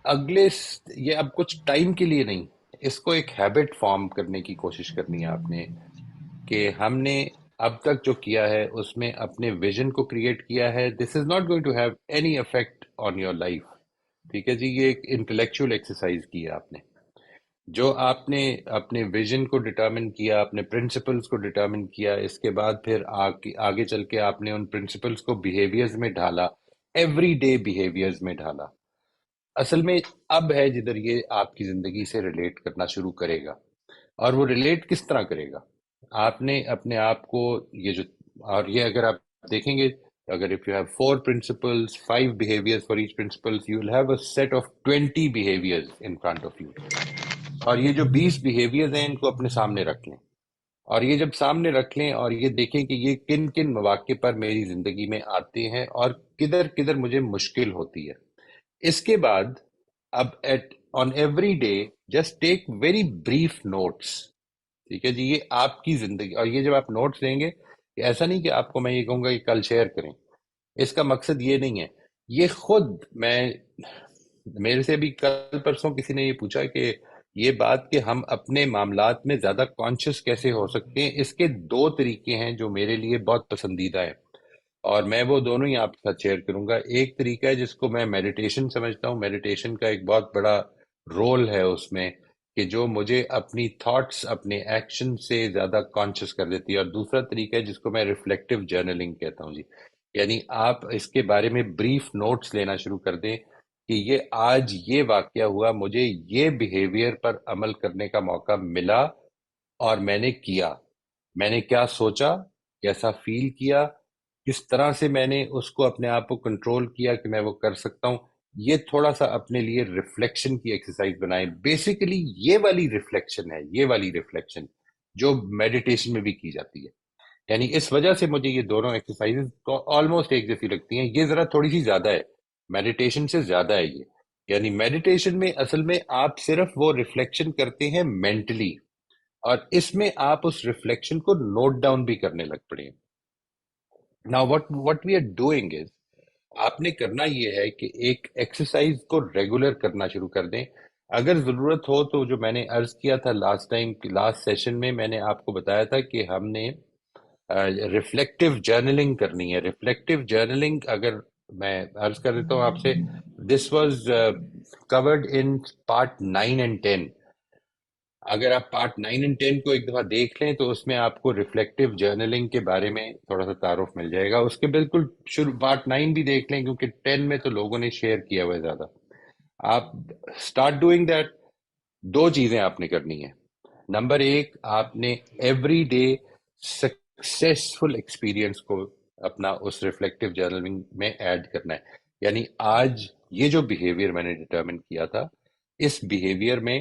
یہ اب کچھ ٹائم کے لیے نہیں، اس کو ایک ہیبٹ فارم کرنے کی کوشش کرنی ہے آپ نے، کہ ہم نے اب تک جو کیا ہے اس میں اپنے ویژن کو کریٹ کیا ہے. This is not going to have any effect on your life. ٹھیک ہے جی، یہ ایک انٹلیکچوئل ایکسرسائز کی ہے آپ نے. جو آپ نے اپنے ویژن کو ڈٹرمن کیا، اپنے پرنسپلز کو ڈٹرمن کیا، اس کے بعد پھر آگے چل کے آپ نے ان پرنسپلز کو بیہیویئرز میں ڈھالا، ایوری ڈے بیہیویئرز میں ڈھالا. اصل میں اب ہے جدھر یہ آپ کی زندگی سے ریلیٹ کرنا شروع کرے گا. اور وہ ریلیٹ کس طرح کرے گا؟ آپ نے اپنے آپ کو یہ جو، اور یہ اگر آپ دیکھیں گے، اگر if you have 4 principles, 5 behaviors for each principles, you will have a set of 20 behaviors in front of you. اور یہ جو 20 behaviors ہیں ان کو اپنے سامنے رکھ لیں، اور یہ جب سامنے رکھ لیں اور یہ دیکھیں کہ یہ کن کن مواقع پر میری زندگی میں آتے ہیں اور کدھر کدھر مجھے مشکل ہوتی ہے. اس کے بعد اب on every day just take very brief notes. ٹھیک ہے جی، یہ آپ کی زندگی، اور یہ جب آپ نوٹس لیں گے، کہ ایسا نہیں کہ آپ کو میں یہ کہوں گا کہ کل شیئر کریں، اس کا مقصد یہ نہیں ہے. یہ خود میرے سے بھی کل پرسوں کسی نے یہ پوچھا کہ یہ بات کہ ہم اپنے معاملات میں زیادہ کانشیس کیسے ہو سکتے ہیں. اس کے 2 طریقے ہیں جو میرے لیے بہت پسندیدہ ہیں، اور میں وہ دونوں ہی آپ کے ساتھ شیئر کروں گا. ایک طریقہ ہے جس کو میں میڈیٹیشن سمجھتا ہوں. میڈیٹیشن کا ایک بہت بڑا رول ہے اس میں، کہ جو مجھے اپنی تھاٹس، اپنے ایکشن سے زیادہ کانشیس کر دیتی ہے. اور دوسرا طریقہ ہے جس کو میں ریفلیکٹیو جرنلنگ کہتا ہوں جی. یعنی آپ اس کے بارے میں بریف نوٹس لینا شروع کر دیں کہ یہ آج یہ واقعہ ہوا، مجھے یہ بیہیویئر پر عمل کرنے کا موقع ملا اور میں نے کیا. میں نے کیا سوچا، کیسا فیل کیا، کس طرح سے میں نے اس کو اپنے آپ کو کنٹرول کیا کہ میں وہ کر سکتا ہوں. یہ تھوڑا سا اپنے لیے ریفلیکشن کی ایکسرسائز بنائیں. بیسیکلی یہ والی ریفلیکشن ہے، یہ والی ریفلیکشن جو میڈیٹیشن میں بھی کی جاتی ہے. یعنی اس وجہ سے مجھے یہ دونوں ایکسرسائز تو آلموسٹ ایک جیسی لگتی ہیں. یہ ذرا تھوڑی سی زیادہ ہے، میڈیٹیشن سے زیادہ ہے یہ. یعنی میڈیٹیشن میں اصل میں آپ صرف وہ ریفلیکشن کرتے ہیں مینٹلی، اور اس میں آپ اس ریفلیکشن کو نوٹ ڈاؤن بھی کرنے لگ پڑے ہیں. Now what we are doing is، آپ نے کرنا یہ ہے کہ ایک ایکسرسائز کو ریگولر کرنا شروع کر دیں. اگر ضرورت ہو تو جو میں نے عرض کیا تھا لاسٹ سیشن میں، میں نے آپ کو بتایا تھا کہ ہم نے ریفلیکٹیو جرنلنگ کرنی ہے. ریفلیکٹیو جرنلنگ اگر میں عرض کر دیتا ہوں آپ سے، this was covered in part 9 and 10. اگر آپ پارٹ 9 and 10 کو ایک دفعہ دیکھ لیں تو اس میں آپ کو ریفلیکٹیو جرنلنگ کے بارے میں تھوڑا سا تعارف مل جائے گا. اس کے بالکل شروع پارٹ 9 بھی دیکھ لیں، کیونکہ 10 میں تو لوگوں نے شیئر کیا ہوا ہے زیادہ. آپ اسٹارٹ ڈوئنگ دیٹ. 2 چیزیں آپ نے کرنی ہے. نمبر 1، آپ نے ایوری ڈے سکسیسفل ایکسپیرئنس کو اپنا اس ریفلیکٹیو جرنلنگ میں ایڈ کرنا ہے. یعنی آج یہ جو بیہیویئر میں نے ڈٹرمن کیا تھا، اس بیہیویئر میں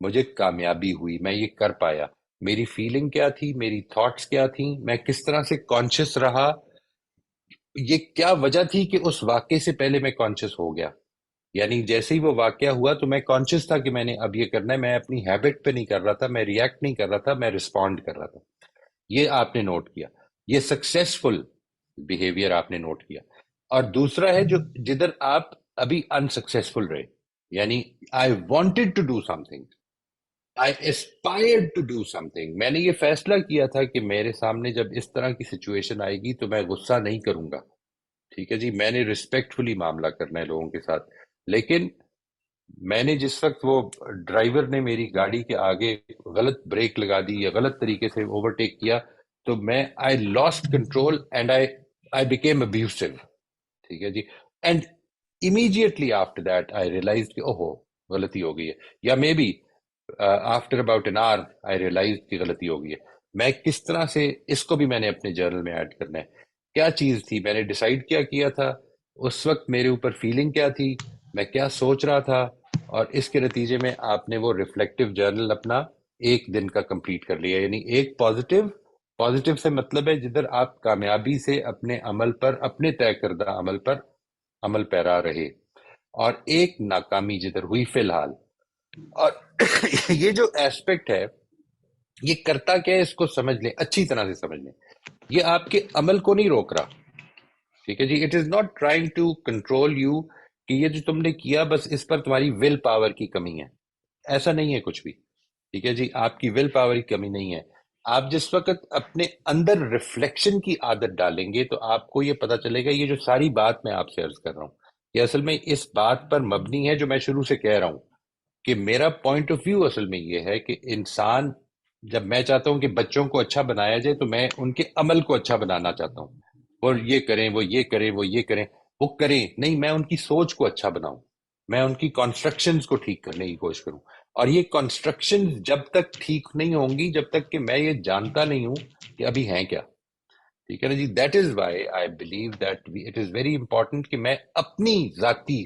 مجھے کامیابی ہوئی، میں یہ کر پایا. میری فیلنگ کیا تھی، میری تھاٹس کیا تھیں، میں کس طرح سے کانشیس رہا، یہ کیا وجہ تھی کہ اس واقعے سے پہلے میں کانشیس ہو گیا. یعنی جیسے ہی وہ واقعہ ہوا تو میں کانشیس تھا کہ میں نے اب یہ کرنا ہے. میں اپنی ہیبٹ پہ نہیں کر رہا تھا، میں ریئیکٹ نہیں کر رہا تھا، میں رسپونڈ کر رہا تھا. یہ آپ نے نوٹ کیا. یہ سکسیسفل بیہیویئر آپ نے نوٹ کیا. اور دوسرا ہے جو جدھر آپ ابھی انسکسیسفل رہے، یعنی I wanted to do something, I aspired to do something. میں نے یہ فیصلہ کیا تھا کہ میرے سامنے جب اس طرح کی سچویشن آئے گی تو میں غصہ نہیں کروں گا. ٹھیک ہے جی، میں نے ریسپیکٹفلی معاملہ کرنا ہے لوگوں کے ساتھ. لیکن میں نے جس وقت وہ ڈرائیور نے میری گاڑی کے آگے غلط بریک لگا دی یا غلط طریقے سے اوورٹیک کیا، تو میں I lost control and I became abusive. ٹھیک ہے جی. And immediately after that I realize کہ اوہو غلطی ہو گئی ہے. یا may be after about an hour I realize کی غلطی ہو گئی ہے. میں کس طرح سے اس کو بھی میں نے اپنے جرنل میں ایڈ کرنا ہے. کیا چیز تھی، میں نے ڈیسائیڈ کیا تھا، اس وقت میرے اوپر فیلنگ کیا تھی، میں کیا سوچ رہا تھا، اور اس کے نتیجے میں آپ نے وہ ریفلیکٹیو جرنل اپنا ایک دن کا کمپلیٹ کر لیا. یعنی ایک پازیٹیو سے مطلب ہے جدھر آپ کامیابی سے اپنے عمل پر، اپنے طے کردہ عمل پر عمل پیرا رہے، اور ایک ناکامی جدھر ہوئی فی الحال. اور یہ جو ایسپیکٹ ہے، یہ کرتا کیا ہے، اس کو سمجھ لیں، اچھی طرح سے سمجھ لیں. یہ آپ کے عمل کو نہیں روک رہا. ٹھیک ہے جی. It is not trying to control you کہ یہ جو تم نے کیا بس اس پر تمہاری ول پاور کی کمی ہے. ایسا نہیں ہے کچھ بھی. ٹھیک ہے جی، آپ کی ول پاور کی کمی نہیں ہے. آپ جس وقت اپنے اندر ریفلیکشن کی عادت ڈالیں گے تو آپ کو یہ پتا چلے گا، یہ جو ساری بات میں آپ سے عرض کر رہا ہوں یہ اصل میں اس بات پر مبنی ہے جو میں شروع سے کہہ رہا ہوں کہ میرا پوائنٹ آف ویو اصل میں یہ ہے کہ انسان، جب میں چاہتا ہوں کہ بچوں کو اچھا بنایا جائے تو میں ان کے عمل کو اچھا بنانا چاہتا ہوں. وہ یہ کریں، وہ یہ کریں، وہ یہ کریں، وہ کریں نہیں، میں ان کی سوچ کو اچھا بناؤں، میں ان کی کنسٹرکشنز کو ٹھیک کرنے کی کوشش کروں. اور یہ کنسٹرکشن جب تک ٹھیک نہیں ہوں گی جب تک کہ میں یہ جانتا نہیں ہوں کہ ابھی ہیں کیا. ٹھیک ہے نا جی. That is why I believe that it is very important کہ میں اپنی ذاتی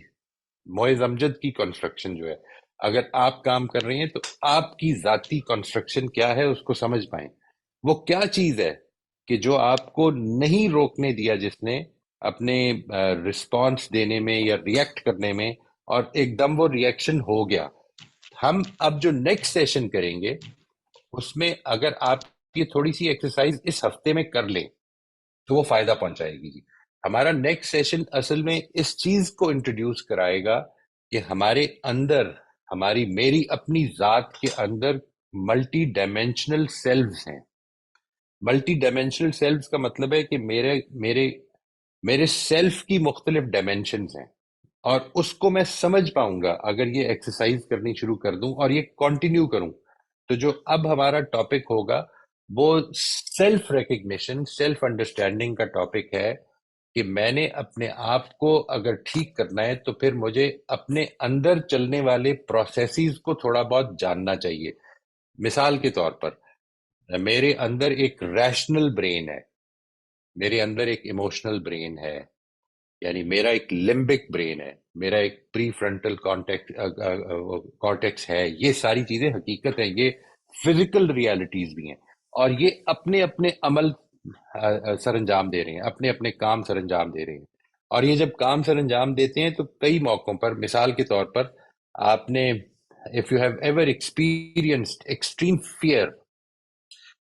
معز امجد کی کنسٹرکشن جو ہے، اگر آپ کام کر رہے ہیں تو آپ کی ذاتی کنسٹرکشن کیا ہے اس کو سمجھ پائیں. وہ کیا چیز ہے کہ جو آپ کو نہیں روکنے دیا جس نے اپنے رسپانس دینے میں یا ریئیکٹ کرنے میں، اور ایک دم وہ ریئیکشن ہو گیا. ہم اب جو نیکسٹ سیشن کریں گے اس میں اگر آپ یہ تھوڑی سی ایکسرسائز اس ہفتے میں کر لیں تو وہ فائدہ پہنچائے گی جی. ہمارا نیکسٹ سیشن اصل میں اس چیز کو انٹروڈیوس کرائے گا کہ ہمارے اندر، میری اپنی ذات کے اندر ملٹی ڈائمینشنل سیلوز ہیں. ملٹی ڈائمینشنل سیلوز کا مطلب ہے کہ میرے سیلف کی مختلف ڈائمینشنز ہیں، اور اس کو میں سمجھ پاؤں گا اگر یہ ایکسرسائز کرنی شروع کر دوں اور یہ کنٹینیو کروں. تو جو اب ہمارا ٹاپک ہوگا وہ سیلف ریکگنیشن، سیلف انڈرسٹینڈنگ کا ٹاپک ہے کہ میں نے اپنے آپ کو اگر ٹھیک کرنا ہے تو پھر مجھے اپنے اندر چلنے والے پروسیسز کو تھوڑا بہت جاننا چاہیے. مثال کے طور پر میرے اندر ایک ریشنل برین ہے، میرے اندر ایک ایموشنل برین ہے، یعنی میرا ایک لمبک برین ہے، میرا ایک پری فرنٹل کارٹیکس ہے. یہ ساری چیزیں حقیقت ہیں، یہ فزیکل ریالٹیز بھی ہیں، اور یہ اپنے اپنے عمل سر انجام دے رہے ہیں، اپنے اپنے کام سر انجام دے رہے ہیں. اور یہ جب کام سر انجام دیتے ہیں تو کئی موقعوں پر، مثال کے طور پر آپ نے if you have ever experienced extreme fear،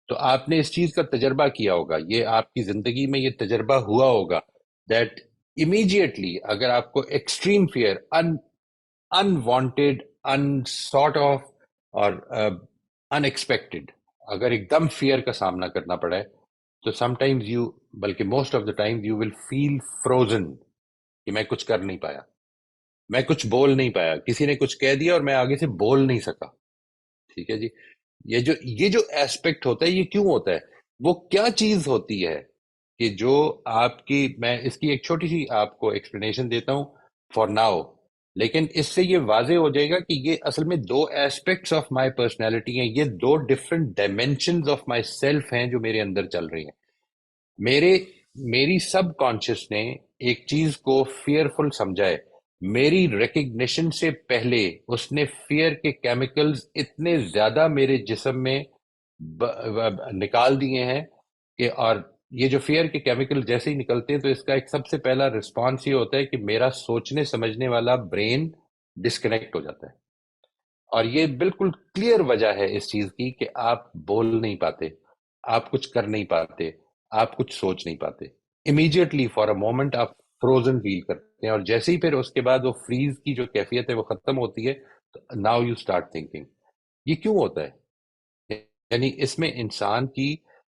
تو آپ نے اس چیز کا تجربہ کیا ہوگا، یہ آپ کی زندگی میں یہ تجربہ ہوا ہوگا دیٹ امیجیٹلی اگر آپ کو extreme fear, unwanted, sort of, اور ان ایکسپیکٹڈ، اگر ایک دم فیئر کا سامنا کرنا پڑا ہے تو سم ٹائمز یو، بلکہ most of the time you will feel frozen, کہ میں کچھ کر نہیں پایا، میں کچھ بول نہیں پایا، کسی نے کچھ کہہ دیا اور میں آگے سے بول نہیں سکا. ٹھیک ہے جی. یہ جو ایسپیکٹ ہوتا ہے یہ کیوں ہوتا ہے؟ وہ کیا چیز ہوتی ہے کہ جو آپ کی، میں اس کی ایک چھوٹی سی آپ کو ایکسپلینیشن دیتا ہوں فار ناؤ، لیکن اس سے یہ واضح ہو جائے گا کہ یہ اصل میں دو ایسپیکٹس آف مائی پرسنالٹی ہیں، یہ دو different dimensions of myself ہیں جو میرے اندر چل رہی ہیں. میری سب کانشیس نے ایک چیز کو فیئرفل سمجھا ہے. میری ریکگنیشن سے پہلے اس نے فیئر کے کیمیکلز اتنے زیادہ میرے جسم میں نکال دیے ہیں کہ، اور یہ جو فیئر کے کیمیکل جیسے ہی نکلتے ہیں تو اس کا ایک سب سے پہلا رسپانس یہ ہوتا ہے کہ میرا سوچنے سمجھنے والا برین ڈسکنیکٹ ہو جاتا ہے. اور یہ بالکل کلیئر وجہ ہے اس چیز کی کہ آپ بول نہیں پاتے، آپ کچھ کر نہیں پاتے، آپ کچھ سوچ نہیں پاتے. امیجیٹلی فار اے مومنٹ آپ فروزن فیل کرتے ہیں، اور جیسے ہی پھر اس کے بعد وہ فریز کی جو کیفیت ہے وہ ختم ہوتی ہے، ناؤ یو اسٹارٹ تھنکنگ. یہ کیوں ہوتا ہے؟ یعنی اس میں انسان کی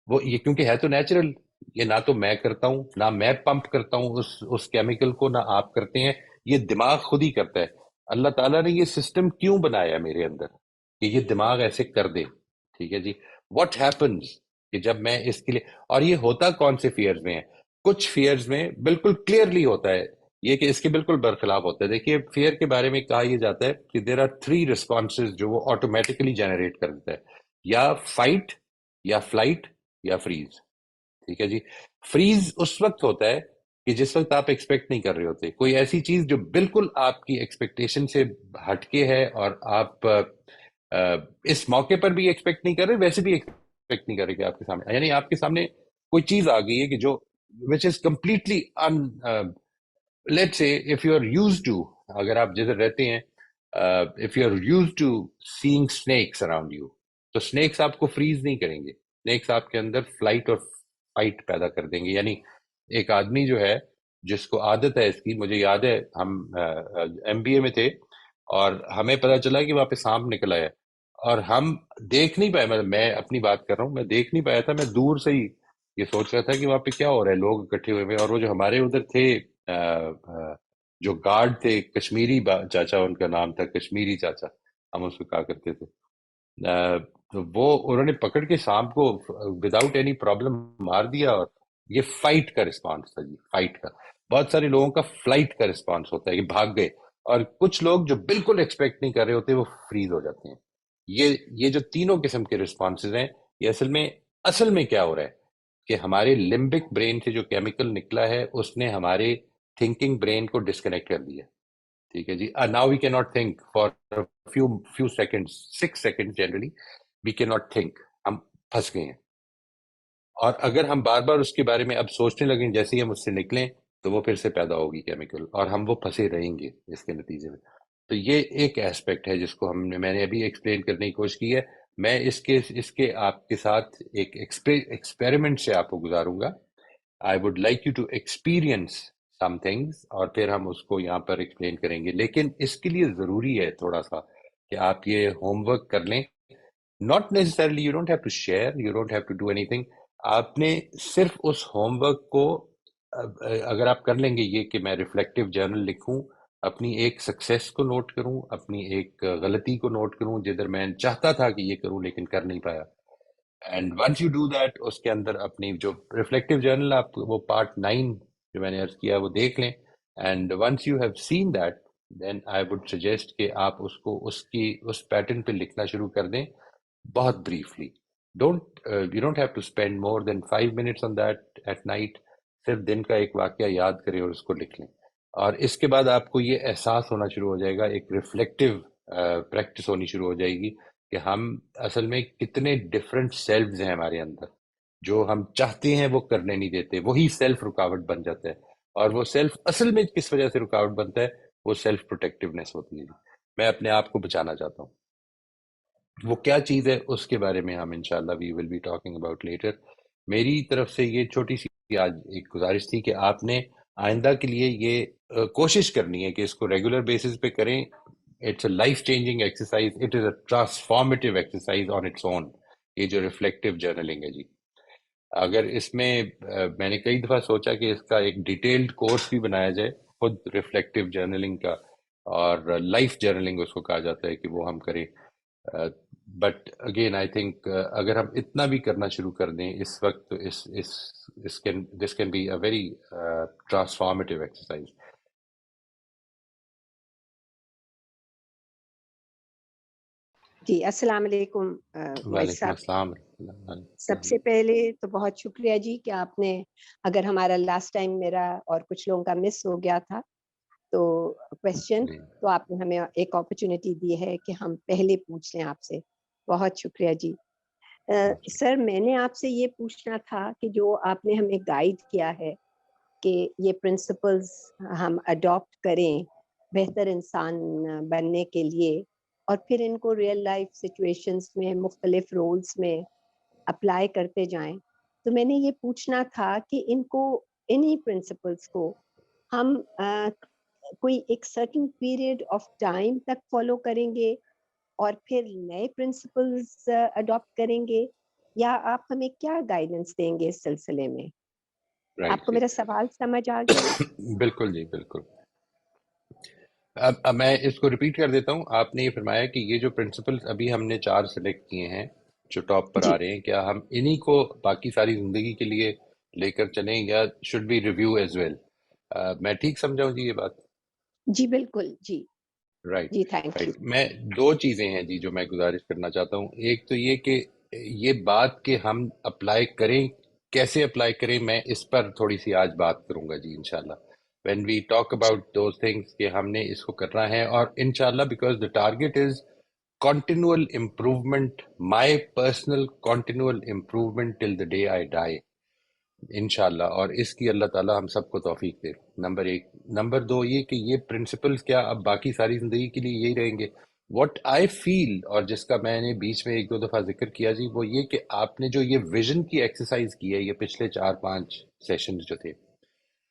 وہ، یہ کیونکہ ہے تو نیچرل، یہ نہ تو میں کرتا ہوں، نہ میں پمپ کرتا ہوں اس کیمیکل کو، نہ آپ کرتے ہیں، یہ دماغ خود ہی کرتا ہے. اللہ تعالیٰ نے یہ سسٹم کیوں بنایا میرے اندر کہ یہ دماغ ایسے کر دے. ٹھیک ہے جی. واٹ ہیپنز کہ جب میں اس کے لیے، اور یہ ہوتا کون سے فیئرز میں ہے؟ کچھ فیئرز میں بالکل کلیئرلی ہوتا ہے یہ کہ اس کے بالکل برخلاف ہوتا ہے. دیکھیے فیئر کے بارے میں کہا یہ جاتا ہے کہ دیر آر 3 ریسپانسز جو وہ آٹومیٹکلی جنریٹ کر دیتا ہے، یا فائٹ، یا فلائٹ، یا فریز. ٹھیک ہے جی. فریز اس وقت ہوتا ہے کہ جس وقت آپ ایکسپیکٹ نہیں کر رہے ہوتے، کوئی ایسی چیز جو بالکل آپ کی ایکسپیکٹیشن سے ہٹ کے ہے، اور آپ اس موقع پر بھی ایکسپیکٹ نہیں کر رہے، ویسے بھی ایکسپیکٹ نہیں کر رہے کہ آپ کے سامنے، یعنی آپ کے سامنے کوئی چیز آ گئی ہے کہ جو which is completely let's say if you are used to, اگر آپ جدھر رہتے ہیں، if you are used to seeing snakes around you, تو اسنیکس آپ کو فریز نہیں کریں گے، اسنیکس آپ کے اندر فلائٹ اور فائٹ پیدا کر دیں گے. یعنی ایک آدمی جو ہے جس کو عادت ہے اس کی. مجھے یاد ہے ہم MBA میں تھے اور ہمیں پتا چلا کہ وہاں پہ سانپ نکل آیا اور ہم دیکھ نہیں پائے. مطلب میں اپنی بات کر رہا ہوں, میں دیکھ نہیں پایا تھا, میں دور سے ہی یہ سوچ رہا تھا کہ وہاں پہ کیا ہو رہا ہے, لوگ اکٹھے ہوئے ہوئے. اور وہ جو ہمارے ادھر تھے جو گارڈ تھے, کشمیری چاچا ان کا نام تھا, کشمیری چاچا ہم اس کو کہا کرتے تھے. تو وہ انہوں نے پکڑ کے سانپ کو وداؤٹ اینی پرابلم مار دیا. اور یہ فائٹ کا رسپانس تھا جی, فائٹ کا. بہت سارے لوگوں کا فلائٹ کا رسپانس ہوتا ہے کہ بھاگ گئے, اور کچھ لوگ جو بالکل ایکسپیکٹ نہیں کر رہے ہوتے وہ فریز ہو جاتے ہیں. یہ جو تینوں قسم کے رسپانسز ہیں, یہ اصل میں کیا ہو رہا ہے کہ ہمارے لمبک برین سے جو کیمیکل نکلا ہے اس نے ہمارے تھنکنگ برین کو ڈسکنیکٹ کر دیا. ٹھیک ہے جی. Now we can not think for few second, 6 second generally we can not think. ہم پھنس گئے ہیں. اور اگر ہم بار بار اس کے بارے میں اب سوچنے لگیں جیسے ہی ہم اس سے نکلیں تو وہ پھر سے پیدا ہوگی کیمیکل, اور ہم وہ پھنسے رہیں گے اس کے نتیجے میں. تو یہ ایک ایسپیکٹ ہے جس کو میں نے ابھی ایکسپلین کرنے کی کوشش کی ہے. میں اس کے آپ کے ساتھ ایک ایکسپیریمنٹ سے آپ کو گزاروں گا. I would like you to experience some things, اور پھر ہم اس کو یہاں پر ایکسپلین کریں گے. لیکن اس کے لیے ضروری ہے تھوڑا سا کہ آپ یہ ہوم ورک کر لیں. Not necessarily you don't have to share, you don't have to do anything. آپ نے صرف اس ہوم ورک کو اگر آپ کر لیں گے یہ کہ میں ریفلیکٹیو جرنل لکھوں, اپنی ایک سکسیس کو نوٹ کروں, اپنی ایک غلطی کو نوٹ کروں جدھر میں چاہتا تھا کہ یہ کروں لیکن کر نہیں پایا. And once you do that, اس کے اندر اپنی جو ریفلیکٹیو جرنل آپ وہ پارٹ 9 جو میں نے عرض کیا وہ دیکھ لیں. And once you have seen that, then I would suggest کہ آپ اس کو اس پیٹرن پہ لکھنا شروع کر دیں بہت briefly. You don't have to spend more than 5 minutes on that at night. صرف دن کا ایک واقعہ یاد کریں اور اس کو لکھ لیں. اور اس کے بعد آپ کو یہ احساس ہونا شروع ہو جائے گا, ایک ریفلیکٹیو پریکٹس ہونی شروع ہو جائے گی کہ ہم اصل میں کتنے ڈفرینٹ سیلفز ہیں ہمارے اندر, جو ہم چاہتے ہیں وہ کرنے نہیں دیتے. وہی سیلف رکاوٹ بن جاتا ہے. اور وہ سیلف اصل میں کس وجہ سے رکاوٹ بنتا ہے, وہ سیلف پروٹیکٹیونیس ہوتی ہے. میں اپنے آپ کو بچانا چاہتا ہوں. وہ کیا چیز ہے اس کے بارے میں ہم انشاءاللہ we will be talking about later. میری طرف سے یہ چھوٹی سی آج ایک گزارش تھی کہ آپ نے آئندہ کے لیے یہ کوشش کرنی ہے کہ اس کو ریگولر بیسس پہ کریں. It's a life changing exercise, it is a transformative exercise on its own. یہ جو ریفلیکٹیو جرنلنگ ہے جی, اگر اس میں میں نے کئی دفعہ سوچا کہ اس کا ایک ڈیٹیلڈ کورس بھی بنایا جائے خود ریفلیکٹیو جرنلنگ کا, اور لائف جرنلنگ اس کو کہا جاتا ہے کہ وہ ہم کریں. بٹ اگین آئی تھنک اگر ہم اتنا بھی کرنا شروع کر دیں اس وقت تو this can be a very transformative exercise. جی السلام علیکم وائس وعلیکم صاحب. السلام. سب سے پہلے تو بہت شکریہ جی کہ آپ نے, اگر ہمارا لاسٹ ٹائم میرا اور کچھ لوگوں کا مس ہو گیا تھا تو کوشچن, تو آپ نے ہمیں ایک اپرچونٹی دی ہے کہ ہم پہلے پوچھ لیں آپ سے. بہت شکریہ جی. سر میں نے آپ سے یہ پوچھنا تھا کہ جو آپ نے ہمیں گائیڈ کیا ہے کہ یہ پرنسپلز ہم اڈاپٹ کریں بہتر انسان بننے کے لیے, اور پھر ان کو ریئل لائف سچویشنز میں مختلف رولز میں اپلائی کرتے جائیں. تو میں نے یہ پوچھنا تھا کہ ان کو, انہی پرنسپلز کو ہم کوئی ایک سرٹن پیریڈ آف ٹائم تک فالو کریں گے اور پھر نئے پرنسپلز اڈاپٹ کریں گے, یا آپ ہمیں کیا گائیڈنس دیں گے اس سلسلے میں؟ آپ کو میرا سوال سمجھ آ گیا؟ بالکل جی, بالکل. اب میں اس کو ریپیٹ کر دیتا ہوں. آپ نے یہ فرمایا کہ یہ جو پرنسپلز ابھی ہم نے 4 سلیکٹ کیے ہیں جو ٹاپ پر جی آ رہے ہیں, کیا ہم انہی کو باقی ساری زندگی کے لیے لے کر چلیں یا should be review as well? میں ٹھیک سمجھاؤں جی یہ بات؟ جی بالکل جی. رائٹ جی تھینک یو. رائٹ. میں 2 چیزیں ہیں جی جو میں گزارش کرنا چاہتا ہوں. ایک تو یہ کہ یہ بات کہ ہم اپلائی کریں, کیسے اپلائی کریں, میں اس پر تھوڑی سی آج بات کروں گا جی انشاءاللہ. when we talk about those things کہ ہم نے اس کو کرنا ہے, اور انشاءاللہ because the target is continual improvement, my personal continual improvement till the day I die انشاءاللہ, اور اس کی اللہ تعالیٰ ہم سب کو توفیق دے. نمبر 1. نمبر 2 یہ کہ یہ پرنسپلز کیا اب باقی ساری زندگی کے لیے یہی رہیں گے؟ واٹ آئی فیل, اور جس کا میں نے بیچ میں 1-2 دفعہ ذکر کیا جی, وہ یہ کہ آپ نے جو یہ ویژن کی ایکسرسائز کی ہے یہ پچھلے 4-5 سیشنز جو تھے,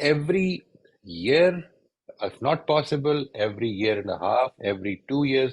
every year, if not possible every year and a half, every 2 years,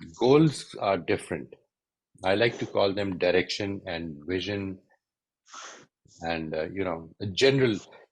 goals are different. I like to call them direction and vision and general।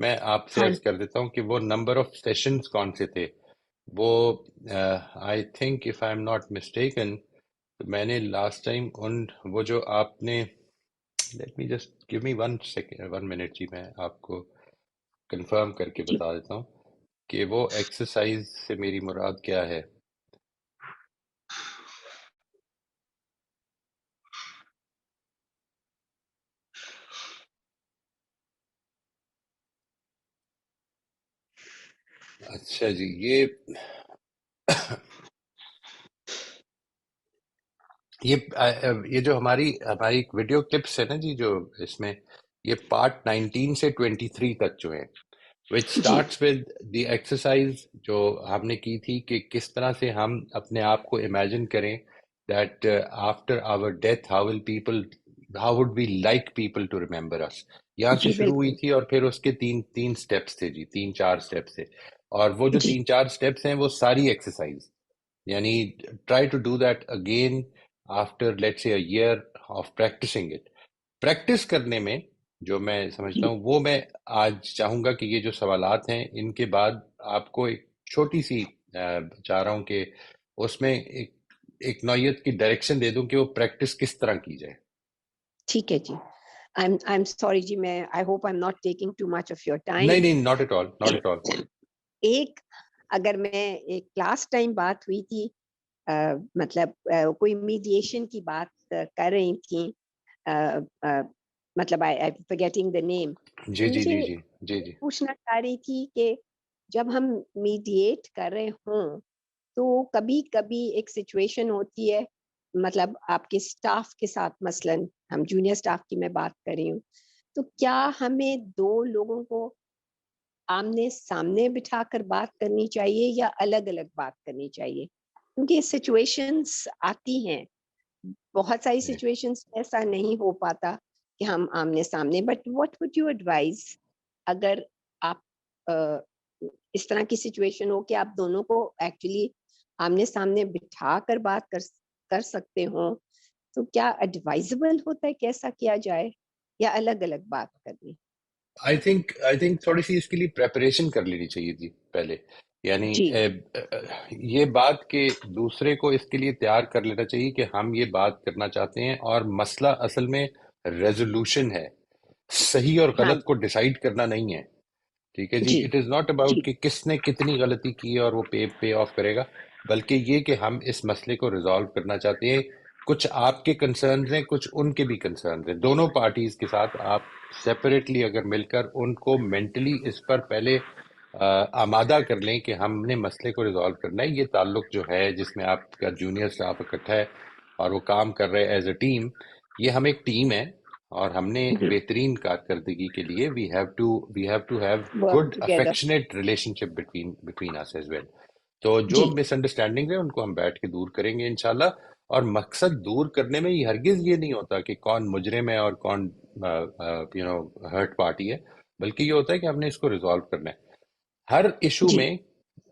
میں آپ سے ہاں عرض کر دیتا ہوں کہ وہ نمبر آف سیشنز کون سے تھے. وہ I think if I am not mistaken, میں نے لاسٹ ٹائم وہ جو آپ نے، لیٹ می جسٹ گیو می 1 سیکنڈ 1 منٹ جی، میں آپ کو کنفرم کر کے جی بتا دیتا ہوں کہ وہ ایکسرسائز سے میری مراد کیا ہے. اچھا جی، یہ جو ہماری ایک ویڈیو کلپس ہے نا جی، جو اس میں یہ پارٹ 19 سے 23 تک جو ہے، which G starts with the exercise جو ہم نے کی تھی کہ کس طرح سے ہم اپنے آپ کو امیجن کریں that after our death how would we like people to remember us. یہاں سے جی شروع ہوئی بالکل تھی اور پھر اس کے تین سٹیپس تھے جی، 4 سٹیپس تھے، اور وہ جو جی 3 4 سٹیپس ہیں وہ ساری ایکسرسائز، یعنی try to do that again after let's a year of practicing it. Practice کرنے میں جو میں سمجھتا جی ہوں وہ میں آج چاہوں گا کہ یہ جو سوالات ہیں ان کے بعد آپ کو ایک چھوٹی سی چاہ رہا ہوں کہ اس میں ایک نوعیت کی ڈائریکشن دے دوں کہ وہ پریکٹس کس طرح کی جائے. ٹھیک ہے جی. I'm sorry جی، میں I hope I'm not taking too much of your نہیں time. نہیں، not at all, not at all. ایک اگر میں ایک لاسٹ ٹائم بات ہوئی تھی، مطلب کوئی میڈیشن کی بات کر رہی تھیں، مطلب forgetting the name. جی جی مجھے جی جی جی جی. پوچھنا چاہ رہی تھی کہ جب ہم میڈیٹ کر رہے ہوں تو کبھی کبھی ایک سچویشن ہوتی ہے، مطلب آپ کے سٹاف کے ساتھ، مثلاً ہم جونیئر سٹاف کی میں بات کر رہی ہوں، تو کیا ہمیں 2 لوگوں کو آمنے سامنے بٹھا کر بات کرنی چاہیے یا الگ الگ بات کرنی چاہیے؟ کیونکہ سچویشنز آتی ہیں، بہت ساری جی. سچویشنز ایسا نہیں ہو پاتا کہ ہم آمنے سامنے، but what would you advise اگر آپ اس طرح کی سچویشن ہو کہ آپ دونوں کو ایکچولی آمنے سامنے بٹھا کر بات کر سکتے ہوں، تو کیا ایڈوائزبل ہوتا ہے، کیسا کیا جائے، یا الگ الگ بات کرنی؟ آئی تھنک تھوڑی سی اس کے لیے پریپریشن کر لینی چاہیے تھی پہلے، یعنی جی یہ بات کہ دوسرے کو اس کے لیے تیار کر لینا چاہیے کہ ہم یہ بات کرنا چاہتے ہیں، اور مسئلہ اصل میں ریزولوشن ہے، صحیح اور ہاں غلط کو ڈیسائیڈ کرنا نہیں ہے. ٹھیک ہے جی، جی اٹ از ناٹ جی اباؤٹ کہ کس نے کتنی غلطی کی اور وہ پے آف کرے گا، بلکہ یہ کہ ہم اس مسئلے کو ریزالو کرنا چاہتے ہیں. کچھ آپ کے کنسرنز ہیں، کچھ ان کے بھی کنسرنز ہیں، دونوں پارٹیز کے ساتھ آپ سیپریٹلی اگر مل کر ان کو مینٹلی اس پر پہلے آمادہ کر لیں کہ ہم نے مسئلے کو ریزالو کرنا ہے. یہ تعلق جو ہے جس میں آپ کا جونیئر اسٹاف اکٹھا ہے اور وہ کام کر رہے ایز اے ٹیم، یہ ہم ایک ٹیم ہے، اور ہم نے بہترین کارکردگی کے لیے we have to have work good together. Affectionate relationship between us as well. تو جو جی مس انڈرسٹینڈنگ ہے ان کو ہم بیٹھ کے دور کریں گے انشاءاللہ. اور مقصد دور کرنے میں یہ ہرگز یہ نہیں ہوتا کہ کون مجرم ہے اور کون ہرٹ پارٹی ہے، بلکہ یہ ہوتا ہے کہ ہم نے اس کو ریزالو کرنا ہے. ہر ایشو جی میں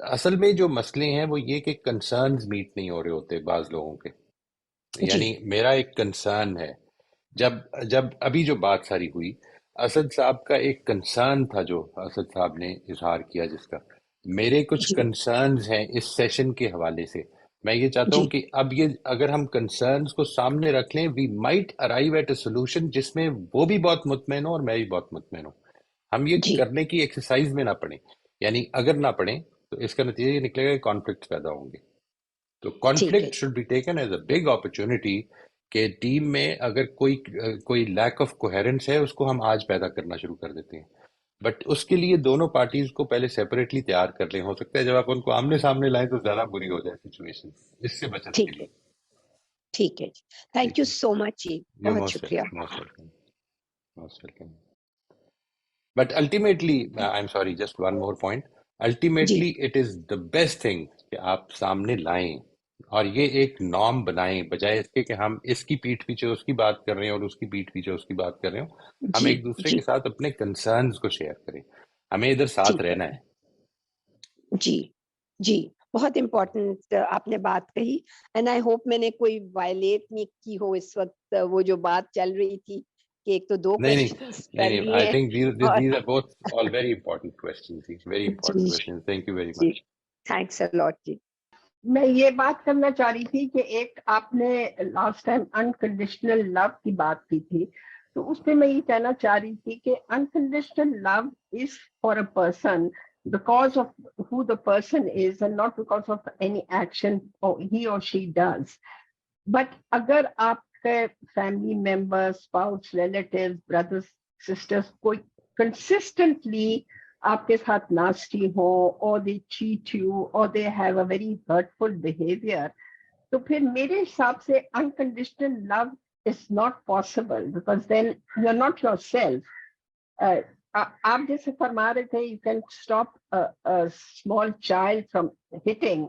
اصل میں جو مسئلے ہیں وہ یہ کہ کنسرنز میٹ نہیں ہو رہے ہوتے بعض لوگوں کے. جی یعنی میرا ایک کنسرن ہے، جب جب ابھی جو بات ساری ہوئی، اسد صاحب کا ایک کنسرن تھا جو اسد صاحب نے اظہار کیا، جس کا میرے کچھ جی کنسرنز ہیں اس سیشن کے حوالے سے. میں یہ چاہتا جی ہوں کہ اب یہ اگر ہم کنسرنز کو سامنے رکھ لیں، we might arrive at a solution جس میں وہ بھی بہت مطمئن ہو اور میں بھی بہت مطمئن ہوں. ہم یہ جی کرنے کی ایکسرسائز میں نہ پڑیں، یعنی اگر نہ پڑیں تو اس کا نتیجہ یہ نکلے گا کہ کانفلکٹ پیدا ہوں گے. تو ٹھیک ہے conflict should be taken as a big opportunity کہ ٹیم میں اگر کوئی لیک آف کوہیرنس ہے اس کو ہم آج پیدا کرنا شروع کر دیتے ہیں. بٹ اس کے لیے دونوں پارٹیز کو پہلے سیپریٹلی تیار کر لیں. ہو سکتا ہے جب آپ ان کو آمنے سامنے لائیں تو زیادہ بری ہو جائے سچویشن، اس سے بچت کے ٹھیک ہے لیے. ٹھیک ہے جی. تھینک ٹھیک یو ہے، سو مچ جی، یو بہت موسٹ شکریہ. Most welcome, most welcome. But ultimately I am sorry, just one more point, جی ultimately it is the best thing کہ آپ سامنے لائیں اور یہ ایک نارم بنائیں، بجائے اس کے کہ ہم اس کی پیٹھ پیچھے اس کی بات کر رہے ہیں اور اس کی پیٹھ پیچھے اس کی بات کر رہے ہوں. ہم جی ایک دوسرے جی کے ساتھ اپنے کنسرنز کو شیئر کریں، ہمیں ادھر ساتھ ٹھیک رہنا ہے ہے. جی جی. بہت امپورٹنٹ آپ نے بات کہی، اینڈ آئی ہوپ میں نے کوئی وائلیٹ نہیں کی ہو اس وقت. وہ جو بات چل رہی تھی کہ ایک تو 2 نہیں نہیں questions نہیں کر نہیں لیے I think اور these are both all very important questions, very important جی questions. Thank you very جی much. تھینکس اے لاٹ جی. میں یہ بات کرنا چاہ رہی تھی کہ ایک آپ نے لاسٹ ٹائم انکنڈیشنل لو کی بات کی تھی، تو اس پہ میں یہ کہنا چاہ رہی تھی کہ unconditional love is for a person because of who the person is and not because of any action he or she does. But اگر آپ کے family member, spouse, relative, brothers, sisters کوئی کنسسٹنٹلی آپ کے ساتھ ناسٹی ہو اور دے cheat you اور they have a very hurtful behaviour, تو پھر میرے حساب سے unconditional love is not possible because then you are not yourself. آپ جیسے فرما رہے تھے you can stop small child from hitting,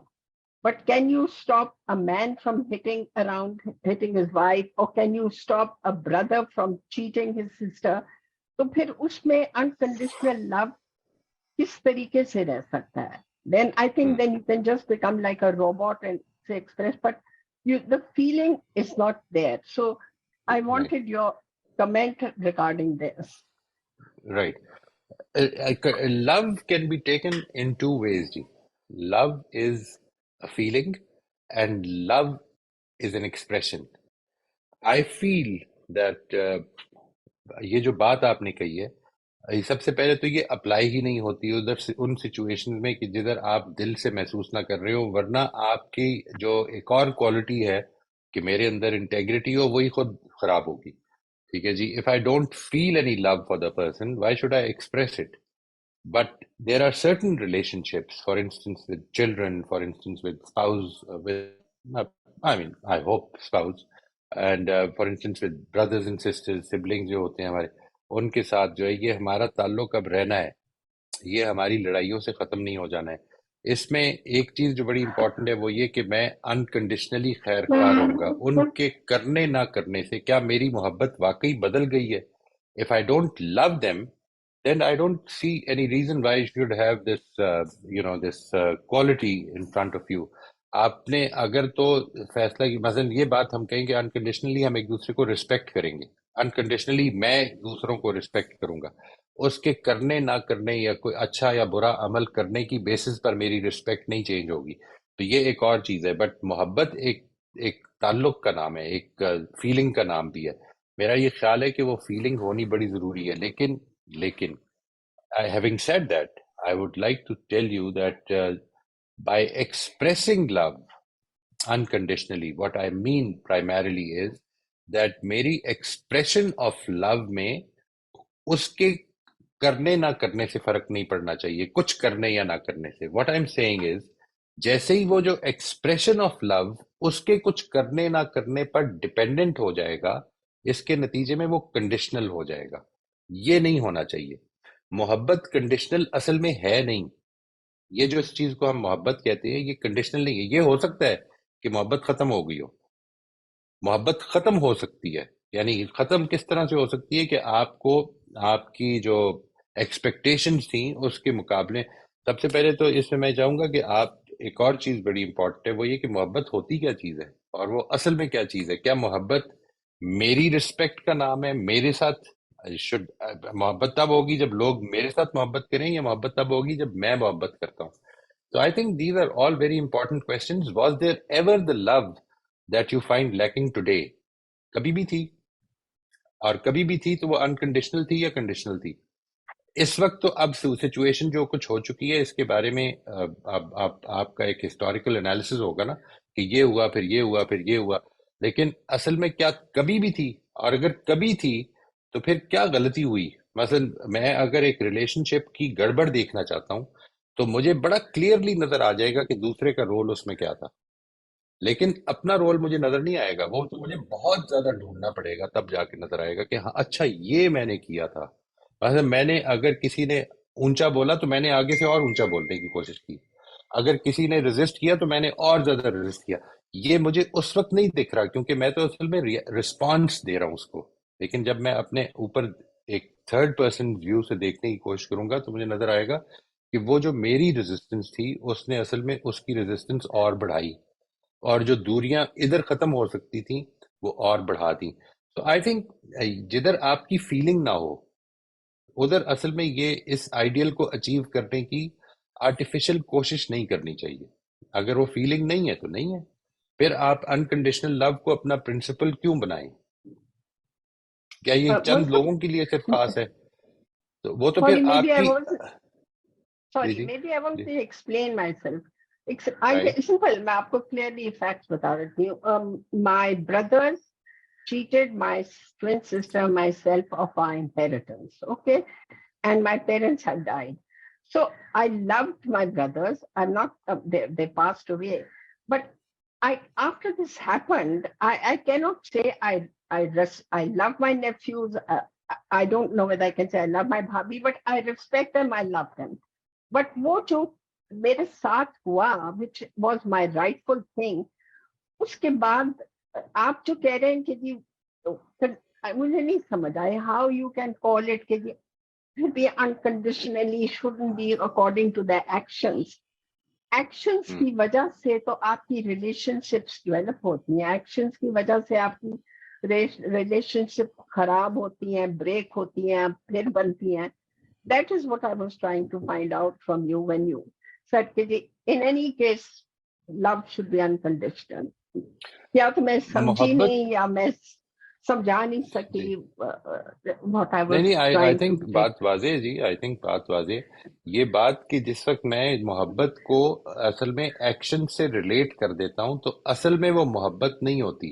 but can you stop a man from hitting his wife, or can you stop a brother from cheating his sister? تو پھر اس میں unconditional love کس طریقے سے رہ سکتا ہے؟ Then I think then you can just become like a robot and say express, but the feeling is not there. So I wanted your comment regarding this. Right. Love can be taken in two ways, ji. Love is a feeling and love is an expression. I feel that یہ جو بات آپ نے کہی ہے، سب سے پہلے تو یہ اپلائی ہی نہیں ہوتی ادھر سے ان سچویشن میں کہ جدھر آپ دل سے محسوس نہ کر رہے ہو، ورنہ آپ کی جو ایک اور کوالٹی ہے کہ میرے اندر انٹیگریٹی ہو، وہی خود خراب ہوگی. ٹھیک ہے جی. if I don't feel any love for the person, why should I express it? But there are certain relationships, for instance with children, for instance with spouse, I hope spouse, and for instance with brothers and sisters, siblings جو ہوتے ہیں ہمارے، ان کے ساتھ جو ہے یہ ہمارا تعلق اب رہنا ہے، یہ ہماری لڑائیوں سے ختم نہیں ہو جانا ہے. اس میں ایک چیز جو بڑی امپورٹنٹ ہے وہ یہ کہ میں انکنڈیشنلی خیر خواہ رہوں گا. ان کے کرنے نہ کرنے سے کیا میری محبت واقعی بدل گئی ہے؟ If I don't love them, then I don't see any reason why I should have this quality in front of you. آپ نے اگر تو فیصلہ کی مثلا یہ بات ہم کہیں کہ انکنڈیشنلی ہم ایک دوسرے کو رسپیکٹ کریں گے، انکنڈیشنلی میں دوسروں کو رسپیکٹ کروں گا، اس کے کرنے نہ کرنے یا کوئی اچھا یا برا عمل کرنے کی بیسس پر میری رسپیکٹ نہیں چینج ہوگی، تو یہ ایک اور چیز ہے. بٹ محبت ایک تعلق کا نام ہے، ایک فیلنگ کا نام بھی ہے. میرا یہ خیال ہے کہ وہ فیلنگ ہونی بڑی ضروری ہے. لیکن having said that, I would like to tell you that by expressing love unconditionally, what I mean primarily is that میری expression of love میں اس کے کرنے نہ کرنے سے فرق نہیں پڑنا چاہیے، کچھ کرنے یا نہ کرنے سے. What I'm saying is جیسے ہی وہ جو ایکسپریشن آف لو اس کے کچھ کرنے نہ کرنے پر ڈپینڈنٹ ہو جائے گا، اس کے نتیجے میں وہ کنڈیشنل ہو جائے گا. یہ نہیں ہونا چاہیے. محبت کنڈیشنل اصل میں ہے نہیں. یہ جو اس چیز کو ہم محبت کہتے ہیں یہ کنڈیشنل نہیں ہے. یہ ہو سکتا ہے کہ محبت ختم ہو گئی ہو، محبت ختم ہو سکتی ہے. یعنی ختم کس طرح سے ہو سکتی ہے کہ آپ کو آپ کی جو ایکسپیکٹیشنز تھیں اس کے مقابلے. سب سے پہلے تو اس میں میں چاہوں گا کہ آپ ایک اور چیز بڑی امپورٹنٹ ہے، وہ یہ کہ محبت ہوتی کیا چیز ہے اور وہ اصل میں کیا چیز ہے. کیا محبت میری رسپیکٹ کا نام ہے؟ میرے ساتھ محبت تب ہوگی جب لوگ میرے ساتھ محبت کریں، یا محبت تب ہوگی جب میں محبت کرتا ہوں؟ So I think these are all very important questions. Was there ever the love that you find lacking today? کبھی بھی تھی، اور کبھی بھی تھی تو وہ انکنڈیشنل تھی یا کنڈیشنل تھی؟ اس وقت تو اب سچویشن جو کچھ ہو چکی ہے اس کے بارے میں آپ کا ایک ہسٹوریکل انالیسز ہوگا نا کہ یہ ہوا پھر یہ ہوا پھر یہ ہوا. لیکن اصل میں کیا کبھی بھی تھی؟ اور اگر کبھی تھی تو پھر کیا غلطی ہوئی؟ مثلا میں اگر ایک ریلیشن شپ کی گڑبڑ دیکھنا چاہتا ہوں تو مجھے بڑا کلیئرلی نظر آ جائے گا کہ دوسرے کا رول اس میں کیا تھا، لیکن اپنا رول مجھے نظر نہیں آئے گا. وہ تو مجھے بہت زیادہ ڈھونڈنا پڑے گا، تب جا کے نظر آئے گا کہ ہاں اچھا یہ میں نے کیا تھا. مثلا میں نے اگر کسی نے اونچا بولا تو میں نے آگے سے اور اونچا بولنے کی کوشش کی، اگر کسی نے ریزسٹ کیا تو میں نے اور زیادہ ریزسٹ کیا. یہ مجھے اس وقت نہیں دکھ رہا کیونکہ میں تو اصل میں رسپانس دے رہا ہوں اس کو. لیکن جب میں اپنے اوپر ایک تھرڈ پرسن ویو سے دیکھنے کی کوشش کروں گا تو مجھے نظر آئے گا کہ وہ جو میری ریزسٹنس تھی اس نے اصل میں اس کی ریزسٹنس اور بڑھائی، اور جو دوریاں ادھر ختم ہو سکتی تھیں وہ اور بڑھا دی. تو آئی تھنک جدھر آپ کی فیلنگ نہ ہو ادھر اصل میں یہ اس آئیڈیل کو اچیو کرنے کی آرٹیفیشل کوشش نہیں کرنی چاہیے. اگر وہ فیلنگ نہیں ہے تو نہیں ہے. پھر آپ انکنڈیشنل لو کو اپنا پرنسپل کیوں بنائیں؟ کیا یہ چند مطلب لوگوں کے لیے صرف خاص ہے؟ تو وہ تو sorry پھر maybe آپ I کی was جی sorry جی maybe I want جی to explain myself. Right Simple, میں آپ کو clearly facts بتا دیتی ہوں. My brothers cheated my twin sister and myself of our inheritance, okay, and my parents had died. So I loved my brothers. I'm not they passed away, but after this happened, I cannot say I love my nephews. I don't know whether I can say I love my bhabhi, but I respect them, I love them. But وہ جو میرے ساتھ ہوا which was my rightful thing, اس کے بعد آپ جو کہہ رہے ہیں کہ جی مجھے نہیں سمجھ آئے how you can call it کہ جی be unconditionally shouldn't be according to their actions. Actions کی وجہ سے تو آپ کی ریلیشن شپس ڈیولپ ہوتی ہیں, ایکشنز کی وجہ سے آپ کی ریلیشن شپ خراب ہوتی ہیں, بریک ہوتی ہیں, پھر بنتی ہیں. That is what I was trying to find out from you when you said کہ in any case love should be unconditional. یا تو میں سمجھی محبت نہیں یا میں سمجھا نہیں جی سکی واٹ آئی نہیں واز نہیں آئی ٹرائنگ ٹو تھنک سے. بات واضح ہے جی. آئی تھنک بات واضح ہے. یہ بات کہ جس وقت میں محبت کو اصل میں ایکشن سے ریلیٹ کر دیتا ہوں تو اصل میں وہ محبت نہیں ہوتی.